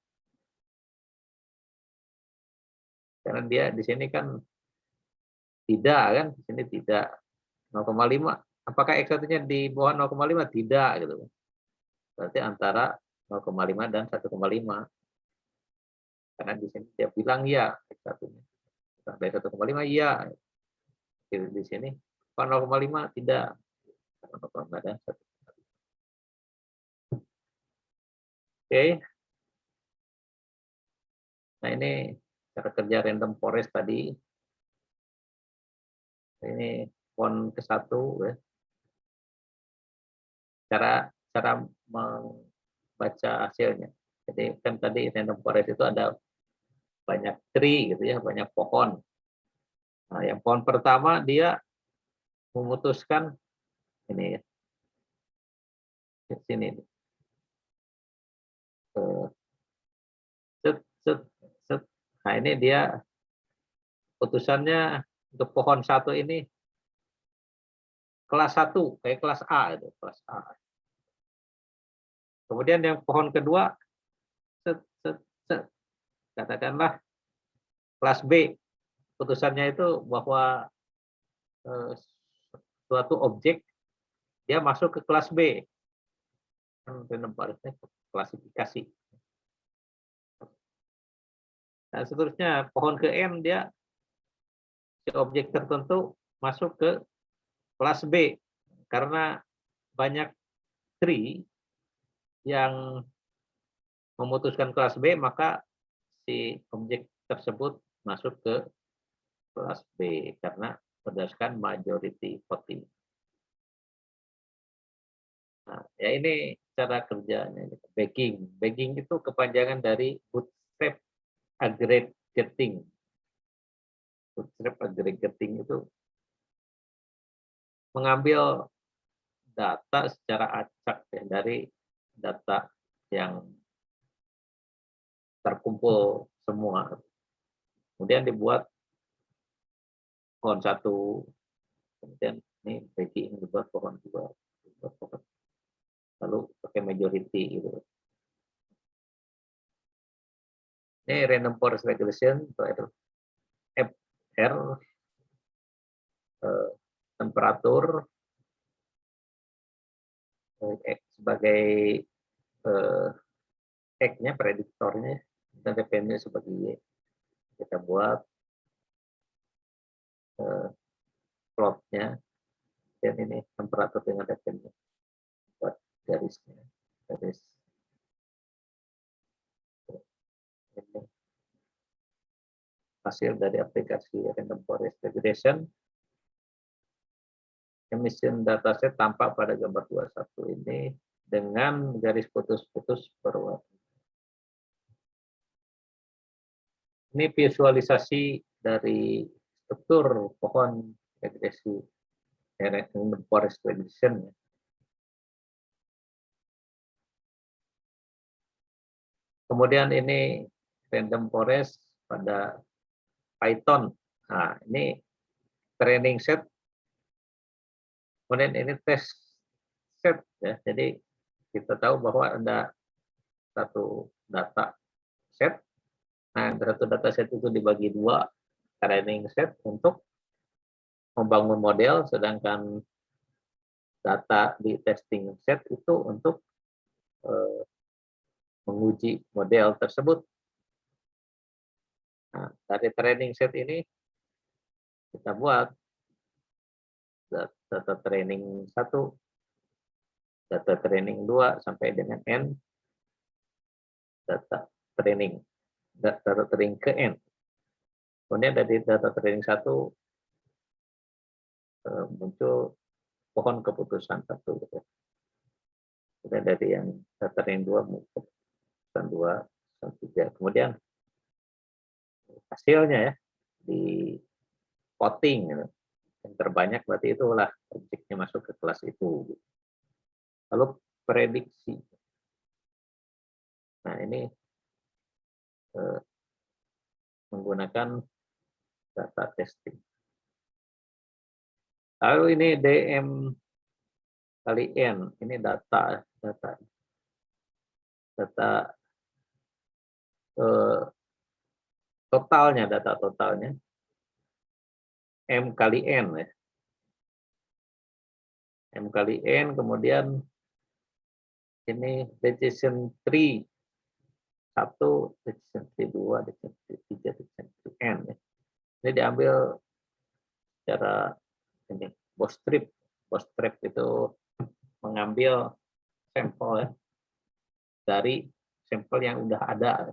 Karena dia di sini kan tidak kan, di sini tidak 0,5. Apakah X1-nya di bawah 0,5? Tidak gitu. Berarti antara 0,5 dan 1,5. Karena di sini dia bilang ya X1-nya. Dari 1,5 iya. Di sini 0,5 tidak. 0,5 dan 1. Oke. Nah, ini cara kerja random forest tadi. Ini pon ke-1 ya. Cara membaca hasilnya. Jadi kan tadi random forest itu ada banyak tree gitu ya, banyak pohon. Nah, yang pohon pertama dia memutuskan ini ya. Di sini. Set, set, set. Nah, ini dia putusannya untuk pohon 1 ini kelas 1, kayak kelas A itu, kelas A. Kemudian yang pohon kedua set, set, set. Katakanlah kelas B. Putusannya itu bahwa suatu objek dia masuk ke kelas B. Random forestnya klasifikasi. Nah, seterusnya pohon ke N dia si objek tertentu masuk ke kelas B karena banyak tree yang memutuskan kelas B, maka si objek tersebut masuk ke kelas B karena berdasarkan majority voting. Nah, ya ini cara kerjanya. Bagging. Bagging itu kepanjangan dari bootstrap aggregating. Bootstrap aggregating itu mengambil data secara acak ya, dari data yang terkumpul semua. Kemudian dibuat pohon 1, kemudian ini breaking juga pohon juga, pohon. Lalu pakai majority gitu. Ini random forest regression atau FR, temperatur sebagai X-nya, prediktornya, dan dependnya sebagai Y. Kita buat plotnya, dan ini temperatur dengan dependnya. Buat garisnya, garis ini hasil dari aplikasi random forest regression. Emission dataset tampak pada gambar 21 ini dengan garis putus-putus berwarna. Ini visualisasi dari struktur pohon regresi random forest regression. Kemudian ini random forest pada Python. Nah, ini training set. Kemudian ini test set ya. Jadi kita tahu bahwa ada satu data set. Nah, satu data set itu dibagi dua, training set untuk membangun model, sedangkan data di testing set itu untuk menguji model tersebut. Nah, dari training set ini kita buat data training 1, data training 2 sampai dengan N, data training ke N. Kemudian dari data training 1 muncul pohon keputusan 1. Gitu. Kemudian dari yang data training 2 muncul keputusan 2, 3. Kemudian hasilnya ya di voting gitu. Yang terbanyak berarti itulah objeknya masuk ke kelas itu. Lalu prediksi. Nah, ini menggunakan data testing. Lalu ini DM kali N, ini data totalnya, data totalnya M kali N ya. M kali N, kemudian ini decision tree 1, decision tree 2, decision tree 3, decision tree N ya. Ini diambil secara ini bootstrap. Bootstrap itu mengambil sampel ya, dari sampel yang udah ada.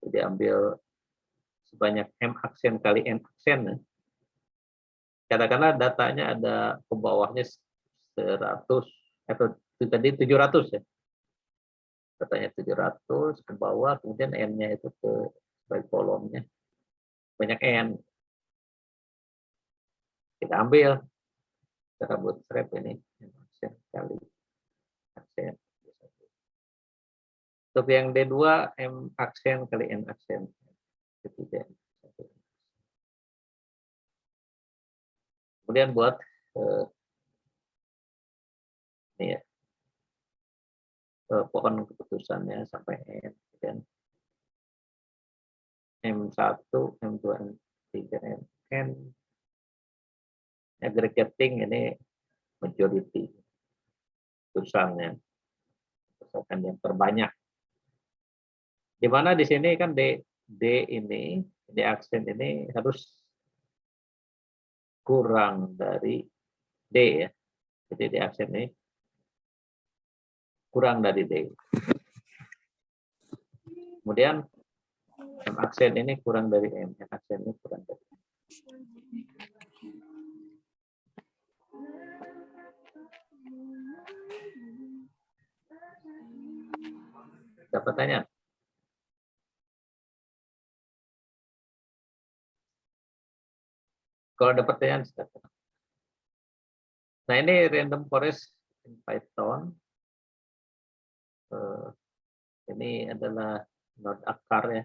Jadi ambil sebanyak M aksen kali N aksen ya. Katakanlah datanya ada ke bawahnya 100 atau tadi 700 ya. Datanya 700 ke bawah, kemudian N-nya itu ke sebagai kolomnya banyak N. Kita ambil cara bootstrap ini aksen kali aksen. Untuk yang D2 M aksen kali N aksen. Ketiga. Kemudian buat ini ya, pohon keputusannya sampai N. Dan M1, M2, M3, N. Aggregating ini majority keputusannya. Keputusan yang terbanyak. Di mana di sini kan D ini, D aksen ini harus kurang dari D ya. Jadi D aksen ini kurang dari D. Kemudian M aksen ini kurang dari M. M aksen ini kurang dari M. Ada pertanyaan? Kalau ada pertanyaan, silakan. Nah, ini random forest in Python. Ini adalah node akar ya.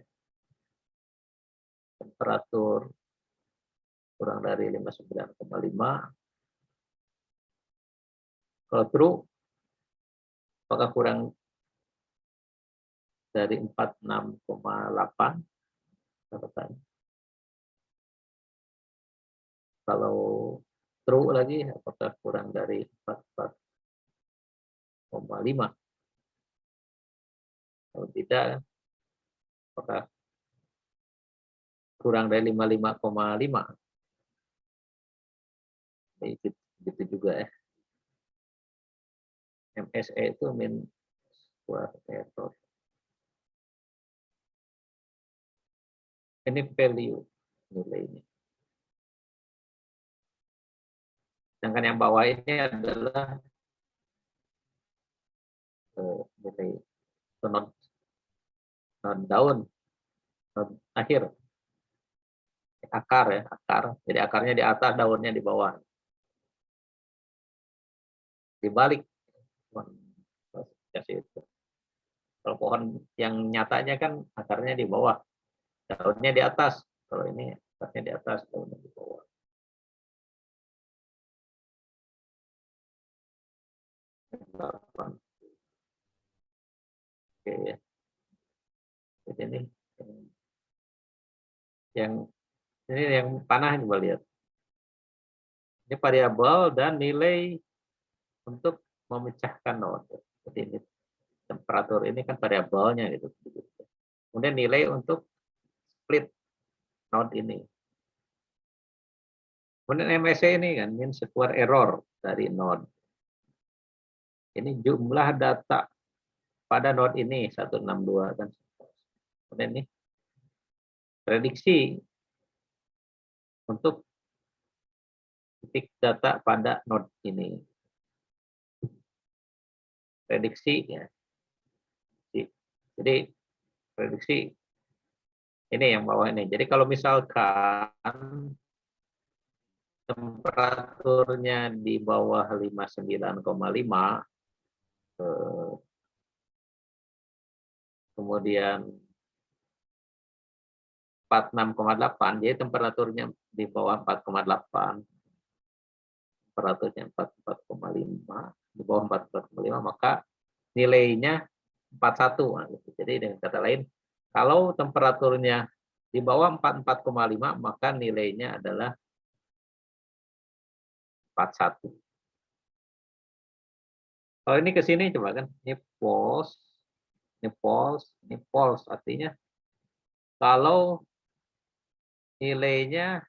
Temperatur kurang dari 59,5. Kalau true, apakah kurang dari 46,8? Kalau true lagi, apakah kurang dari 44,5? Kalau tidak, apakah kurang dari 55,5? Gitu juga ya. MSE itu mean square error. Ini value nilai ini. Sedangkan yang bawah ini adalah nilai non daun, non akhir, akar ya, akar. Jadi akarnya di atas, daunnya di bawah. Dibalik kasih itu. Kalau pohon yang nyatanya kan akarnya di bawah, daunnya di atas. Kalau ini akarnya di atas, daunnya di bawah. Oke ya. Jadi ini yang panah coba lihat. Ini variabel dan nilai untuk memecahkan node. Jadi ini temperatur ini kan variabelnya gitu. Kemudian nilai untuk split node ini. Kemudian MSE ini kan mean square error dari node. Ini jumlah data pada node ini 162 kan. Kemudian ini prediksi untuk titik data pada node ini. Prediksi ya. Jadi prediksi ini yang bawah ini. Jadi kalau misalkan temperaturnya di bawah 59,5, kemudian 46,8, jadi temperaturnya di bawah 4,8, temperaturnya 44,5, di bawah 44,5, maka nilainya 41. Nah, gitu. Jadi dengan kata lain, kalau temperaturnya di bawah 44,5, maka nilainya adalah 41. Kalau ini ke sini coba kan, ini false, ini false, ini false. Artinya kalau nilainya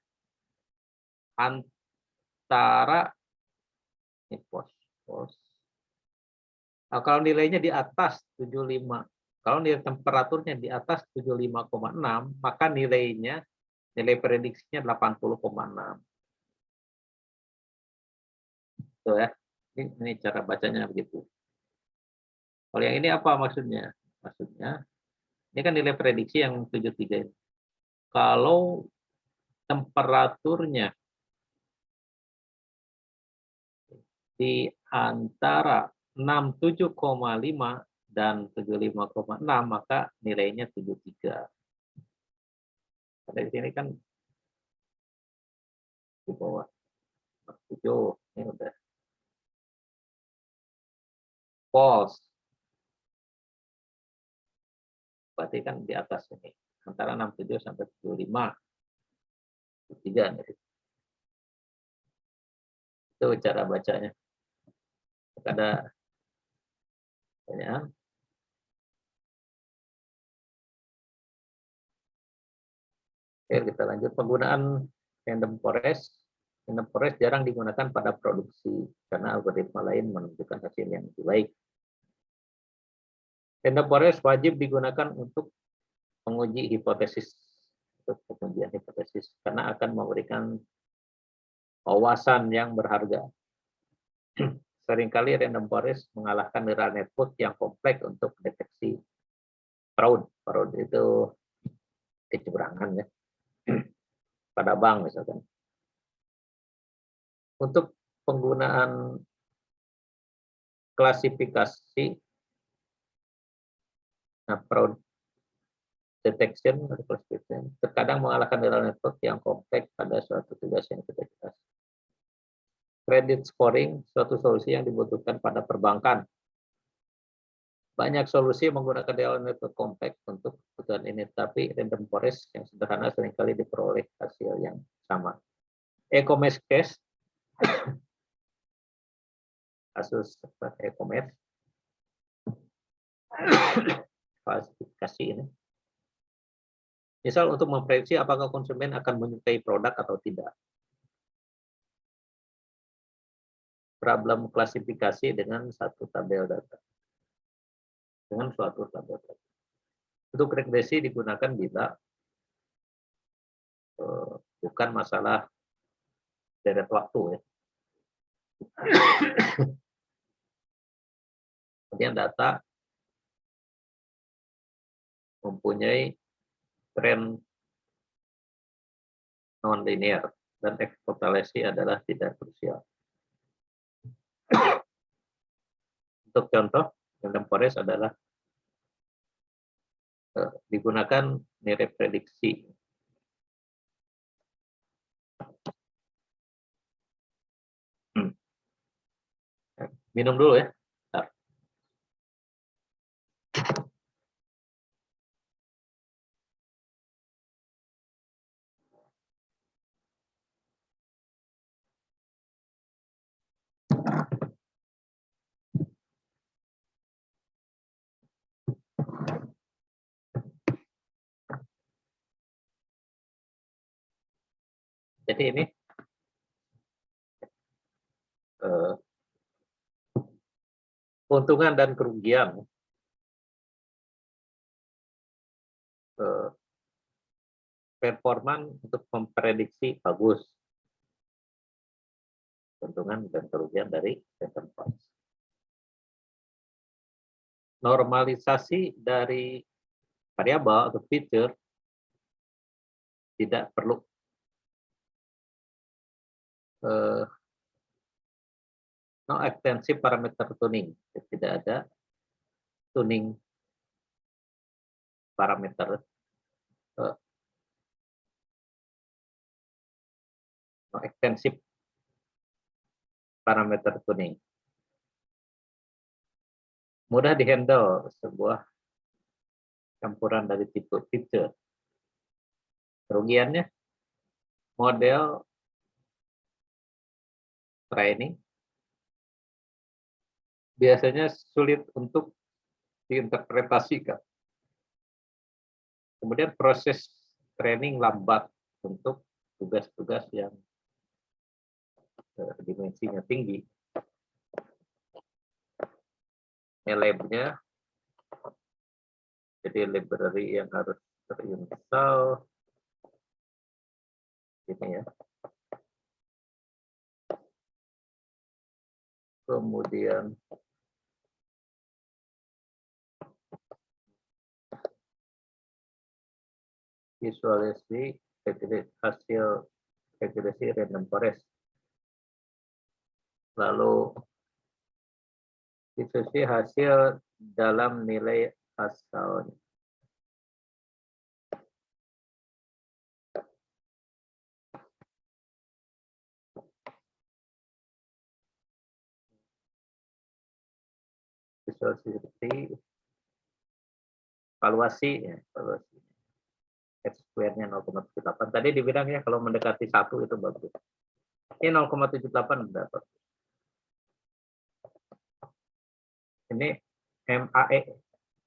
antara ini false. Nah, kalau nilainya di atas 75, kalau nilai temperaturnya di atas 75,6, maka nilai prediksinya 80,6. Tuh ya. Ini cara bacanya begitu. Kalau yang ini apa maksudnya? Maksudnya ini kan nilai prediksi yang 73 ini. Kalau temperaturnya di antara 67,5 dan 75,6, maka nilainya 73. Dari sini kan di bawah 7, ini udah false. Berarti kan di atas ini, antara 67 sampai 75. 3 nih. Itu cara bacanya. Ada pertanyaan? Oke, kita lanjut. Penggunaan random forest. Random forest jarang digunakan pada produksi karena algoritma lain menunjukkan hasil yang lebih baik. Random forest wajib digunakan untuk menguji hipotesis, untuk pengujian hipotesis, karena akan memberikan wawasan yang berharga. Seringkali random forest mengalahkan neural network yang kompleks untuk deteksi fraud. Fraud itu kecurangan ya, pada bank misalkan. Untuk penggunaan klasifikasi, nah fraud detection atau classification terkadang mengalahkan neural network yang kompleks pada suatu tugas yang kita jelas. Credit scoring, suatu solusi yang dibutuhkan pada perbankan. Banyak solusi menggunakan neural network kompleks untuk kebutuhan ini, tapi random forest yang sederhana seringkali diperoleh hasil yang sama. E-commerce case, kasus e-commerce, klasifikasi ini. Misal untuk memprediksi apakah konsumen akan menyukai produk atau tidak. Problem klasifikasi dengan satu tabel data. Dengan suatu tabel data. Untuk regresi digunakan bila bukan masalah deret waktu ya. Kemudian data mempunyai tren non-linear dan eksportasi adalah tidak krusial. Untuk contoh, random forest adalah digunakan nilai prediksi. Minum dulu ya. Bentar. Jadi ini keuntungan dan kerugian performan untuk memprediksi bagus. Keuntungan dan kerugian dari random forest. Normalisasi dari variabel atau feature tidak perlu no extensive parameter tuning, tidak ada tuning parameter, no extensive parameter tuning. Mudah dihandle sebuah campuran dari tipe feature. Kerugiannya, model training biasanya sulit untuk diinterpretasikan. Kemudian proses training lambat untuk tugas-tugas yang dimensinya tinggi. Lab-nya, jadi library yang harus terinstall, ini ya. Kemudian visualisasi hasil regresi random forest. Lalu visualisasi hasil dalam nilai asal. Visualisasi evaluasi ya, evaluasi. Square-nya 0,78. Tadi dibilang ya kalau mendekati 1 itu bagus. Ini 0,78 dapat. Ini MAE,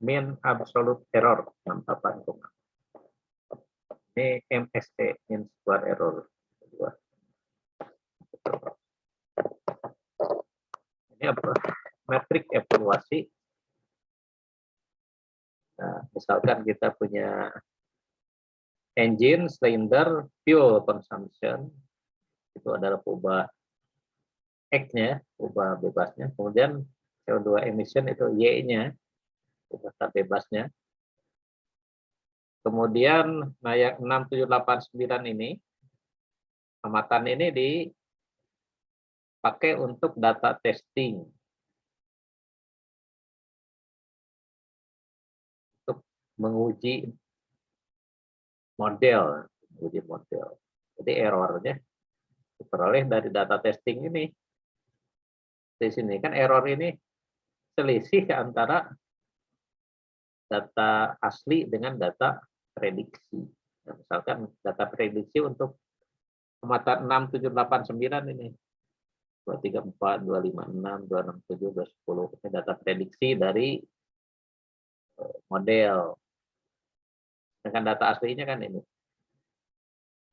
mean absolute error 68. Ini MSE, mean square error 2. Ini apa? Metrik evaluasi. Nah, misalkan kita punya engine, cylinder, fuel consumption, itu adalah perubahan X-nya, perubahan bebasnya. Kemudian CO2 emission itu Y-nya, perubahan bebasnya. Kemudian nah yang 6789 ini, amatan ini dipakai untuk data testing. Untuk menguji model, uji model. Jadi errornya diperoleh dari data testing ini. Di sini kan error ini selisih antara data asli dengan data prediksi. Nah, misalkan data prediksi untuk amatan 6, 7, 8, 9 ini. 234, 256, 267, 210. Ini data prediksi dari model. Dengan data aslinya kan ini.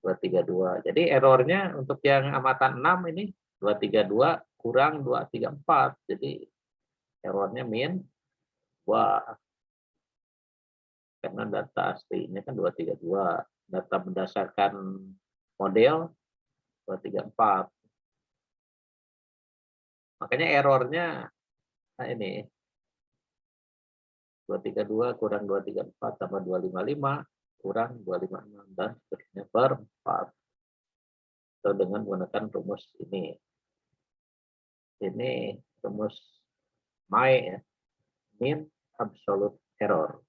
232. Jadi errornya untuk yang amatan 6 ini 232 kurang 234. Jadi errornya min 2. Karena data aslinya kan 232. Data berdasarkan model 234. Makanya errornya nah ini 232 kurang 234 tambah 255 kurang 256 dan seterusnya per 4. Atau dengan menggunakan rumus ini. Ini rumus MAE ya. Mean absolute error.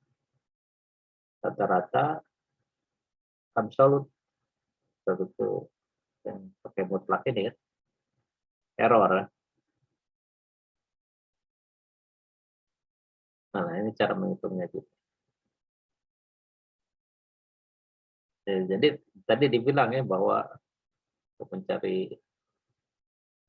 Rata-rata absolute itu yang pakai mutlak ini ya. Error. Nah, ini cara menghitungnya gitu. Jadi tadi dibilang ya bahwa untuk mencari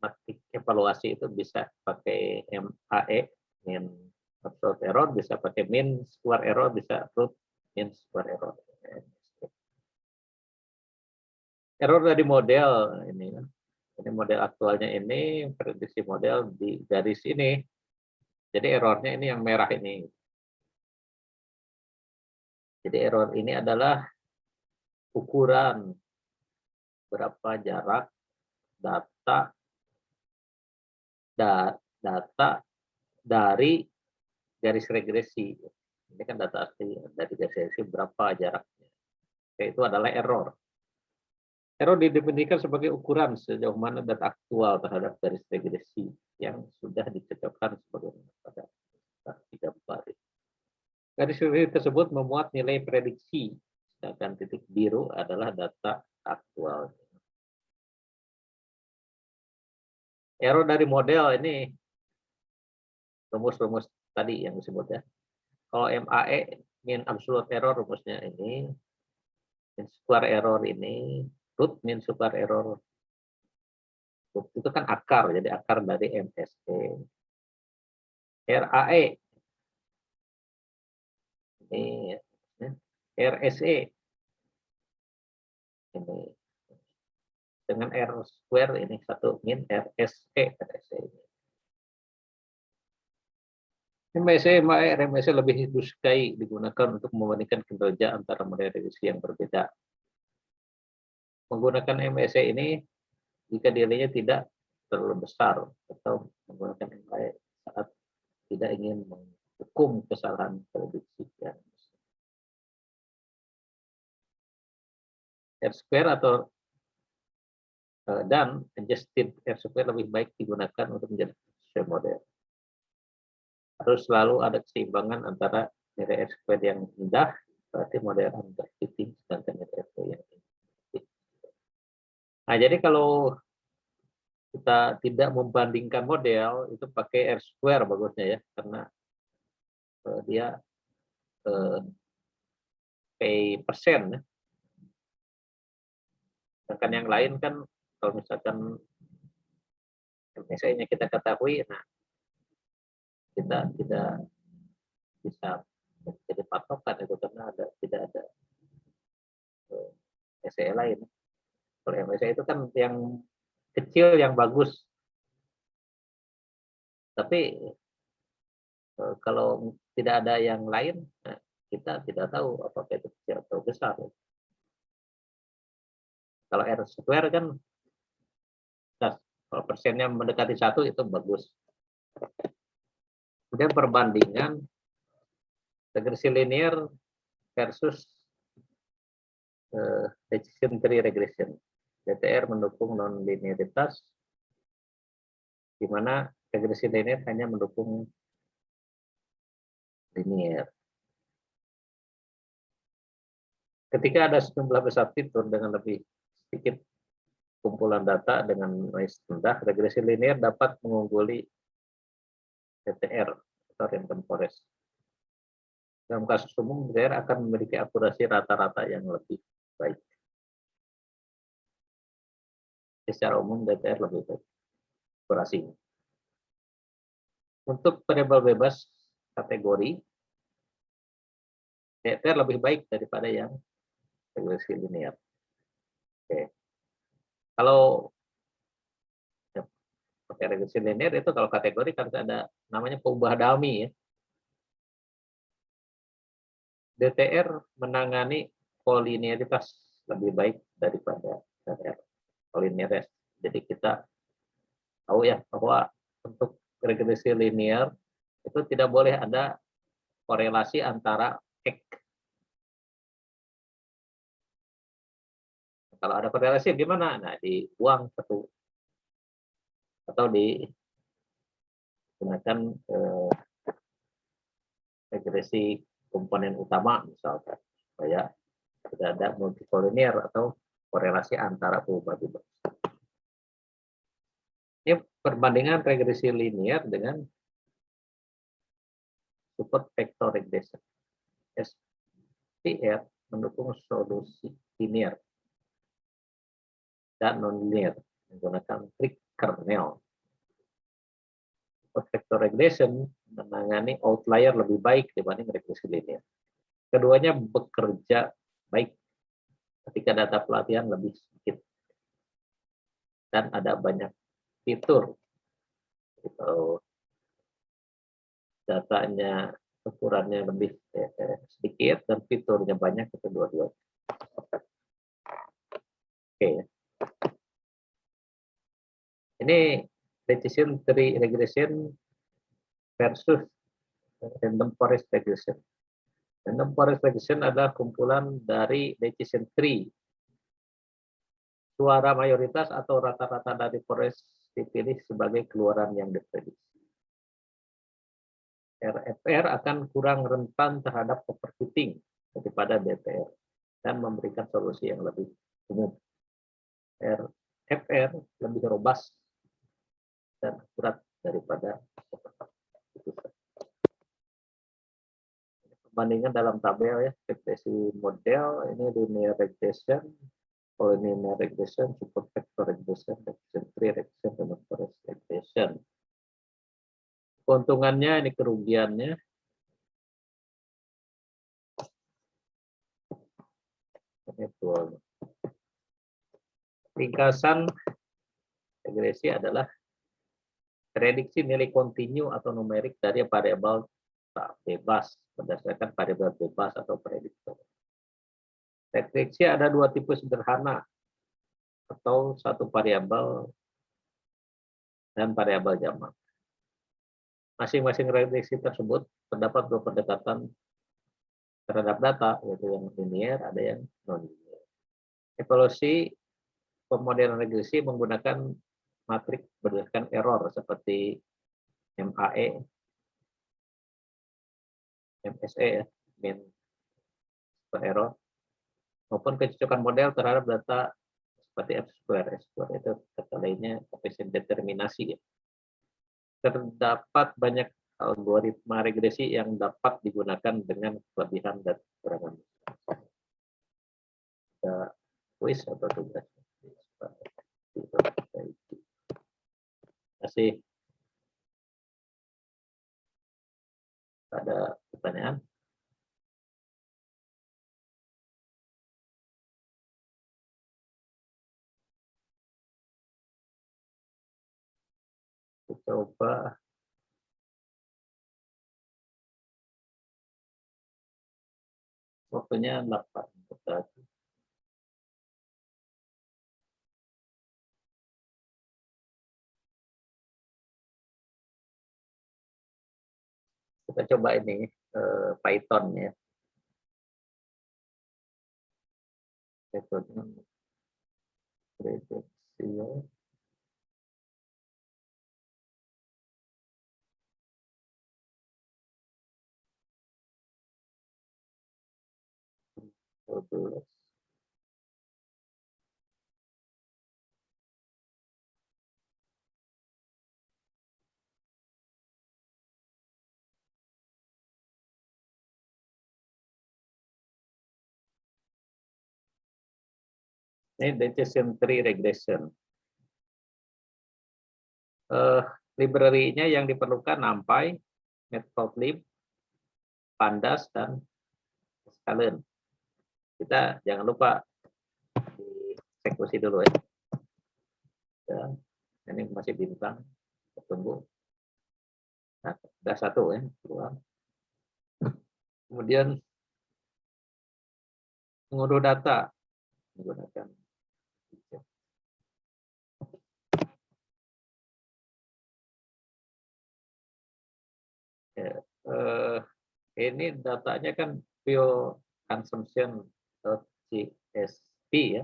matematik evaluasi itu bisa pakai MAE, mean absolute error, bisa pakai mean square error, bisa root mean square error. Error dari model ini kan. Ini model aktualnya ini, prediksi model di garis ini. Jadi errornya ini yang merah ini. Jadi error ini adalah ukuran berapa jarak data dari garis regresi. Ini kan data asli dari garis regresi berapa jaraknya. Itu adalah error. Error didefinisikan sebagai ukuran sejauh mana data aktual terhadap garis regresi yang sudah dicocokkan sebagai pada 3 garis regresi tersebut memuat nilai prediksi, sedangkan titik biru adalah data aktual. Error dari model ini rumus-rumus tadi yang disebut ya. Kalau MAE, mean absolute error, rumusnya ini. Mean square error ini, root mean square error. Root itu kan akar, jadi akar dari MSE. RAE, ini ya. RSE, ini. Dengan R square ini satu min RSE, RSE ini. MSE, RMSE lebih disukai digunakan untuk membandingkan kinerja antara model regresi yang berbeda. Menggunakan MSE ini jika nilainya tidak terlalu besar atau menggunakan MSE saat tidak ingin menghukum kesalahan prediksi yang R square atau dan adjusted R square lebih baik digunakan untuk menjadi sesuai model. Harus selalu ada keseimbangan antara nilai R square yang rendah, berarti model underfitting, sedangkan nilai R square yang tinggi. Nah, jadi kalau kita tidak membandingkan model, itu pakai R square bagusnya ya, karena dia pakai persen ya. Sedangkan yang lain kan kalau misalkan misalnya kita ketahui, nah kita tidak bisa jadi patokan itu karena tidak ada SE lain. Kalau MSE itu kan yang kecil yang bagus. Tapi kalau tidak ada yang lain, nah, kita tidak tahu apakah itu kecil atau besar. Kalau R square kan, nah, kalau persennya mendekati 1 itu bagus. Kemudian perbandingan regresi linear versus decision tree regression. DTR mendukung non-linearitas, di mana regresi linear hanya mendukung linear. Ketika ada sejumlah besar fitur dengan lebih sedikit kumpulan data dengan noise rendah, regresi linear dapat mengungguli DTR atau random forest. Dalam kasus umum, DTR akan memiliki akurasi rata-rata yang lebih baik. Secara umum, DTR lebih baik akurasinya. Untuk variabel bebas kategori, DTR lebih baik daripada yang regresi linear. Oke. Kalau pakai regresi linear itu kalau kategori kan ada namanya pengubah dummy ya. DTR menangani kolinearitas lebih baik daripada DTR kolinearitas. Jadi kita tahu ya bahwa untuk regresi linear itu tidak boleh ada korelasi antara X. Kalau ada korelasi gimana? Nah, dibuang satu atau digunakan regresi komponen utama misalkan supaya tidak ada multikolinear atau korelasi antara perubahan bebas. Ini perbandingan regresi linear dengan support vector regression. SVR mendukung solusi linear dan non-linear menggunakan trik kernel. Support vector regression menangani outlier lebih baik dibanding regresi linear. Keduanya bekerja baik ketika data pelatihan lebih sedikit dan ada banyak fitur. Kalau datanya ukurannya lebih sedikit dan fiturnya banyak, itu dua-duanya. Oke. Ini decision tree regression versus random forest regression. Random forest regression adalah kumpulan dari decision tree. Suara mayoritas atau rata-rata dari forest dipilih sebagai keluaran yang diprediksi. RFR akan kurang rentan terhadap overfitting daripada DTR dan memberikan solusi yang lebih umum. RFR lebih robust dan akurat daripada perbandingan dalam tabel ya, regresi model ini linear regression, collinear regression, support vector regression, regression tree regression, dan forest regression. Keuntungannya ini kerugiannya. Ringkasan regresi adalah prediksi nilai kontinu atau numerik dari variabel tak bebas berdasarkan variabel bebas atau prediktor. Prediksi ada dua tipe sederhana atau satu variabel dan variabel jamak. Masing-masing prediksi tersebut terdapat dua pendekatan terhadap data, yaitu yang linear, ada yang non-linear. Evaluasi pemodelan regresi menggunakan matrik berdasarkan error seperti MAE, MSE, ya, mean error, maupun kecocokan model terhadap data seperti F-square. F-square itu kata lainnya koefisien determinasi. Ya. Terdapat banyak algoritma regresi yang dapat digunakan dengan kelebihan dan kekurangan. Ada kuis atau tugas. Terima kasih. Ada pertanyaan? Coba waktunya 8 tadi. Kita coba ini Python ya. Metode prediksi ya. 12. Ini decision tree regression. Library-nya yang diperlukan NumPy, Matplotlib, Pandas, dan Sklearn. Kita jangan lupa dieksekusi dulu ya. Ini masih bintang, tunggu. Nah, sudah satu ya, keluar. Kemudian mengunduh data menggunakan ini datanya kan fuel consumption.csv ya.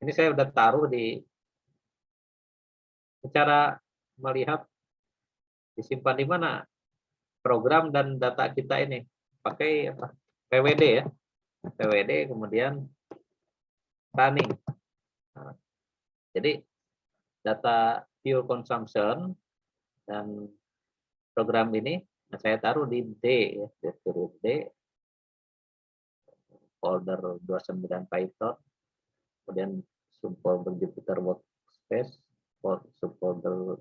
Ini saya udah taruh di cara melihat disimpan di mana program dan data kita ini pakai apa? PWD ya. PWD kemudian running. Nah, jadi data fuel consumption dan program ini saya taruh di D ya, D folder 29 Python, kemudian subfolder Jupyter Workspace, subfolder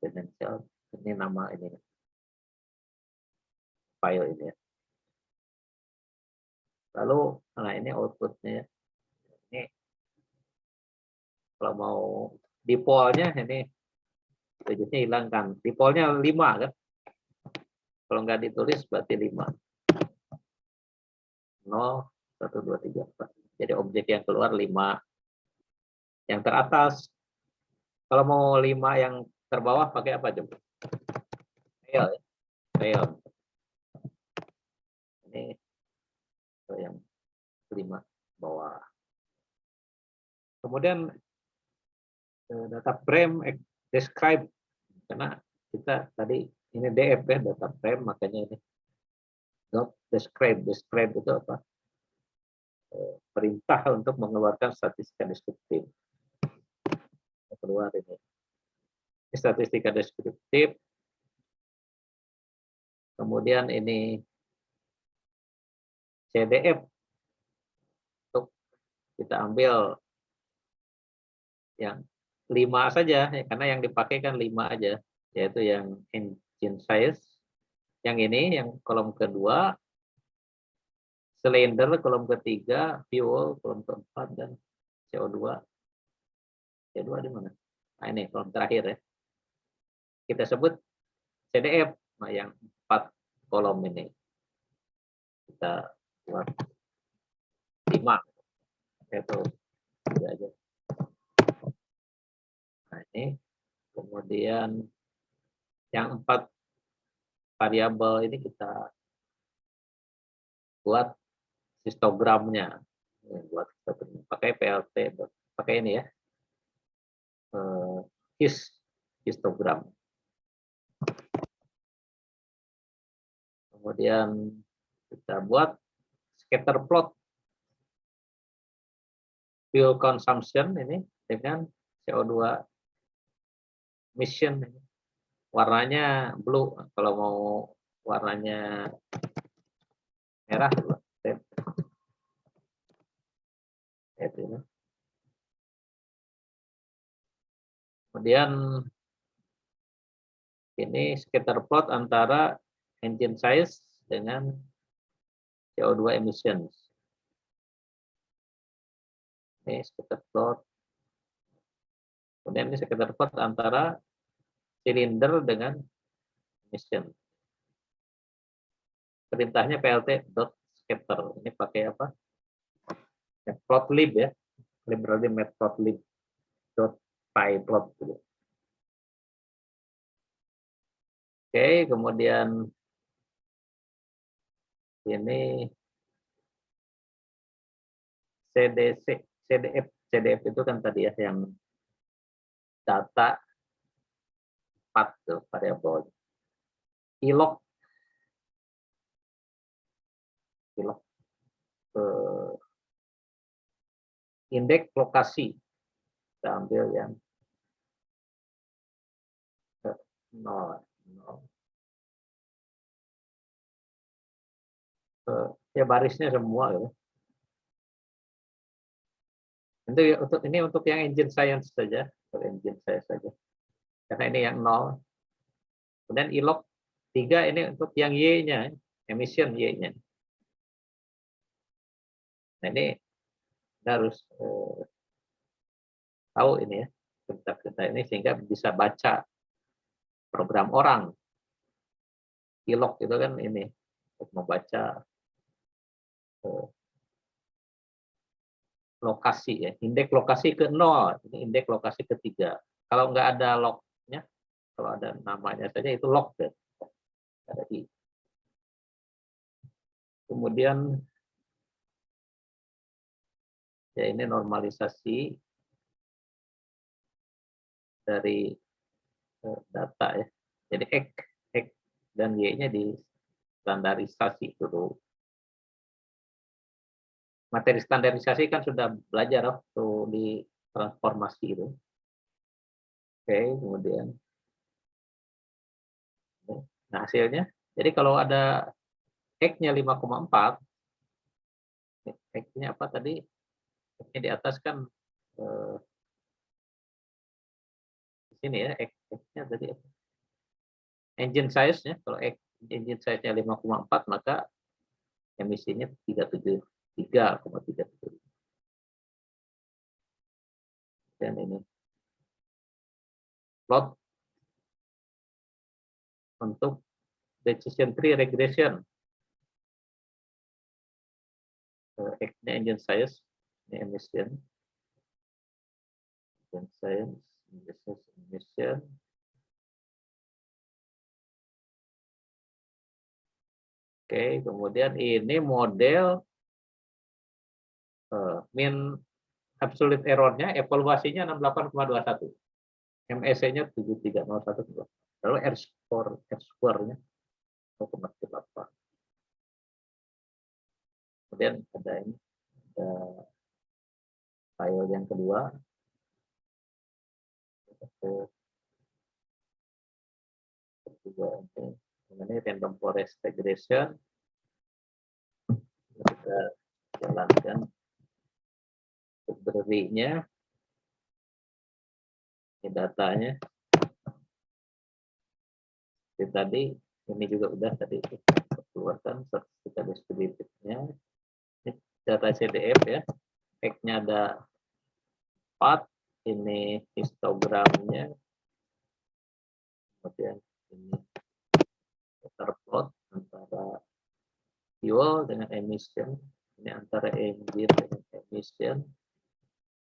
financial, ini nama ini file ini ya. Lalu nah ini outputnya ya. Ini kalau mau dipolnya ini tujuannya hilangkan, dipolnya 5 kan, kalau nggak ditulis berarti 5. 0, 1, 2, 3, 4. Jadi objek yang keluar 5. Yang teratas, kalau mau 5 yang terbawah pakai apa coba? Tail, ya? Tail. Ini yang 5 bawah. Kemudian data frame describe, karena kita tadi ini DF ya, data frame, makanya ini dot describe. Describe itu apa? Perintah untuk mengeluarkan statistika deskriptif. Keluar ini statistika deskriptif. Kemudian ini CDF untuk kita ambil yang 5 saja ya, karena yang dipakai kan 5 aja, yaitu yang engine size, yang ini yang kolom kedua, silinder kolom ketiga, fuel kolom keempat, dan CO2. CO2 di mana? Nah ini kolom terakhir ya. Kita sebut CDF, nah yang 4 kolom ini. Kita buat 5. Itu aja. Nah ini kemudian yang 4 variabel ini kita buat histogramnya, buat pakai PLT, pakai ini ya, histogram. Kemudian kita buat scatter plot fuel consumption ini dengan CO2 emission. Warnanya blue, kalau mau warnanya merah itu. Kemudian ini scatter plot antara engine size dengan CO2 emissions. Ini scatter plot. Kemudian ini scatter plot antara silinder dengan emission. Perintahnya plt.scatter. Ini pakai apa? Matplotlib ya. Library matplotlib.pyplot. Oke, kemudian ini CDF itu kan tadi ya yang data 4 tuh variabel. Ilog ilok indeks lokasi, kita ambil yang 0, ya barisnya semua gitu. Ini untuk yang engine science saja, engine science saja. Karena ini yang 0. Kemudian ilok 3 ini untuk yang Y-nya, emission Y-nya. Nah, ini kita harus tahu ini ya, kita ini sehingga bisa baca program orang. Ilok itu kan ini untuk membaca lokasi ya, indeks lokasi ke 0, ini indeks lokasi ketiga. Kalau nggak ada lognya, kalau ada namanya saja itu log ya. Ada I. Kemudian ya ini normalisasi dari data ya. Jadi X dan Y-nya di standarisasi dulu. Materi standarisasi kan sudah belajar waktu di transformasi itu. Oke, kemudian nah hasilnya. Jadi kalau ada X-nya 5,4, X-nya apa tadi? X-nya di atas kan di sini ya, X-nya tadi engine size-nya, kalau engine size-nya 5,4 maka emisinya 3,73. Dan ini plot untuk decision tree regression. X-nya engine size, ini emission. Engine size, emission. Oke, kemudian ini model mean absolute error-nya, evaluasinya 68,21. MSE-nya 7301. Lalu R-score-nya 0,8. Kemudian ada ini, ada file yang kedua. Ini random forest regression. Kita jalankan library-nya. Ini datanya. Seperti tadi, ini juga udah tadi keluarkan sertifikat distributifnya. Ini data CDF ya. X-nya ada 4. Ini histogramnya. Kemudian ini plot antara fuel dengan emission. Ini antara engine dengan emission.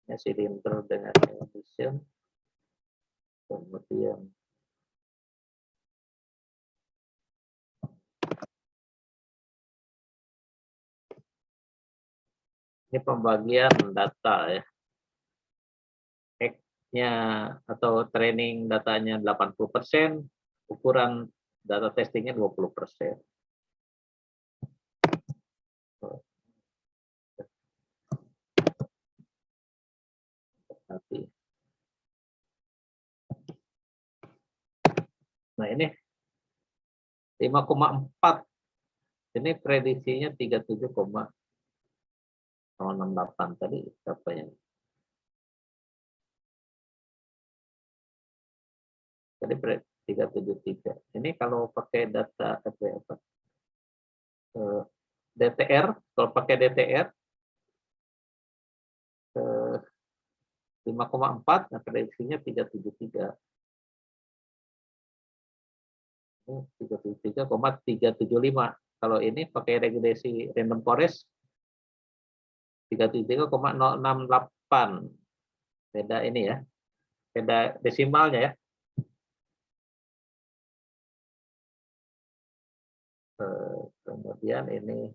Ini silinder dengan emission. Kemudian ini pembagian data ya. X-nya atau training datanya 80%, ukuran data testingnya 20%. Nah ini 5,4. Ini prediksinya 37,068 tadi apa yang? Tadi 373. Ini kalau pakai data apa? DTR, kalau pakai DTR 5,4, nah prediksinya 373. 33,375. Kalau ini pakai regresi random forest 33,068. Beda ini ya. Beda desimalnya ya. Kemudian ini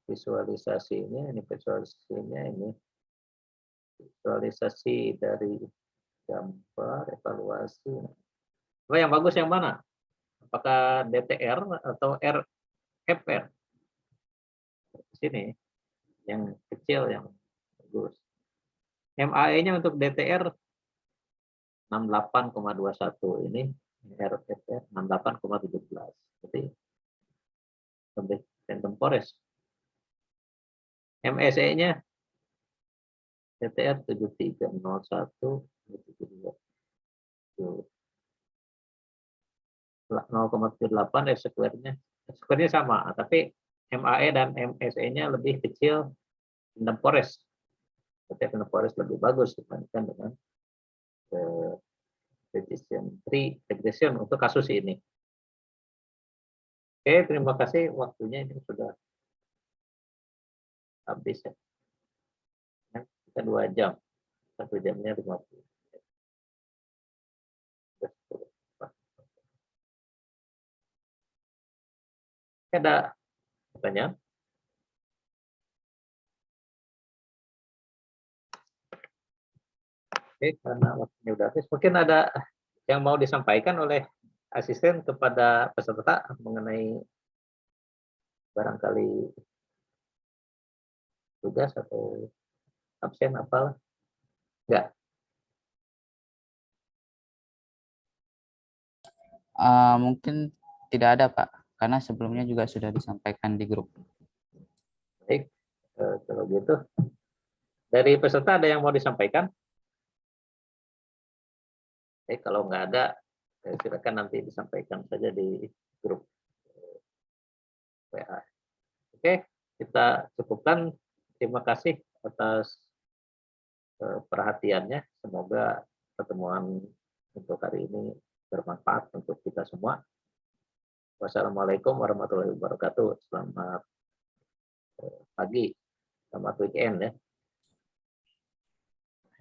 visualisasinya, ini visualisasi dari gambar evaluasi. Yang bagus yang mana? Apakah DTR atau RFR? Di sini yang kecil yang bagus. MAE-nya untuk DTR 68,21, ini RFR 68,17. Jadi lebih Tempores. MSE-nya DTR 7301 0,78, square-nya sama, tapi MAE dan MSE-nya lebih kecil Tempores. Tapi Tempores lebih bagus dibandingkan dengan regression untuk kasus ini. Oke, terima kasih, waktunya ini sudah habis ya. Kita 2 jam, 1 jamnya 50. Ada pertanyaan? Oke, karena waktunya sudah habis, mungkin ada yang mau disampaikan oleh asisten kepada peserta mengenai barangkali tugas atau absen apalah? Enggak. Mungkin tidak ada, Pak, karena sebelumnya juga sudah disampaikan di grup. Baik, kalau gitu dari peserta ada yang mau disampaikan? Kalau nggak ada, silakan nanti disampaikan saja di grup WA. Oke, kita cukupkan. Terima kasih atas perhatiannya. Semoga pertemuan untuk hari ini bermanfaat untuk kita semua. Wassalamualaikum warahmatullahi wabarakatuh. Selamat pagi, selamat weekend ya.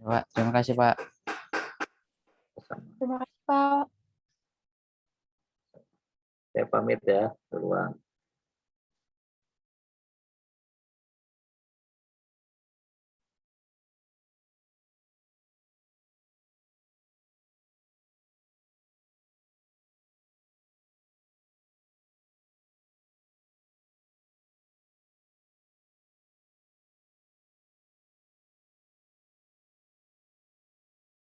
Pak, terima kasih, Pak. Terima kasih, Pak. Saya pamit ya, duluan.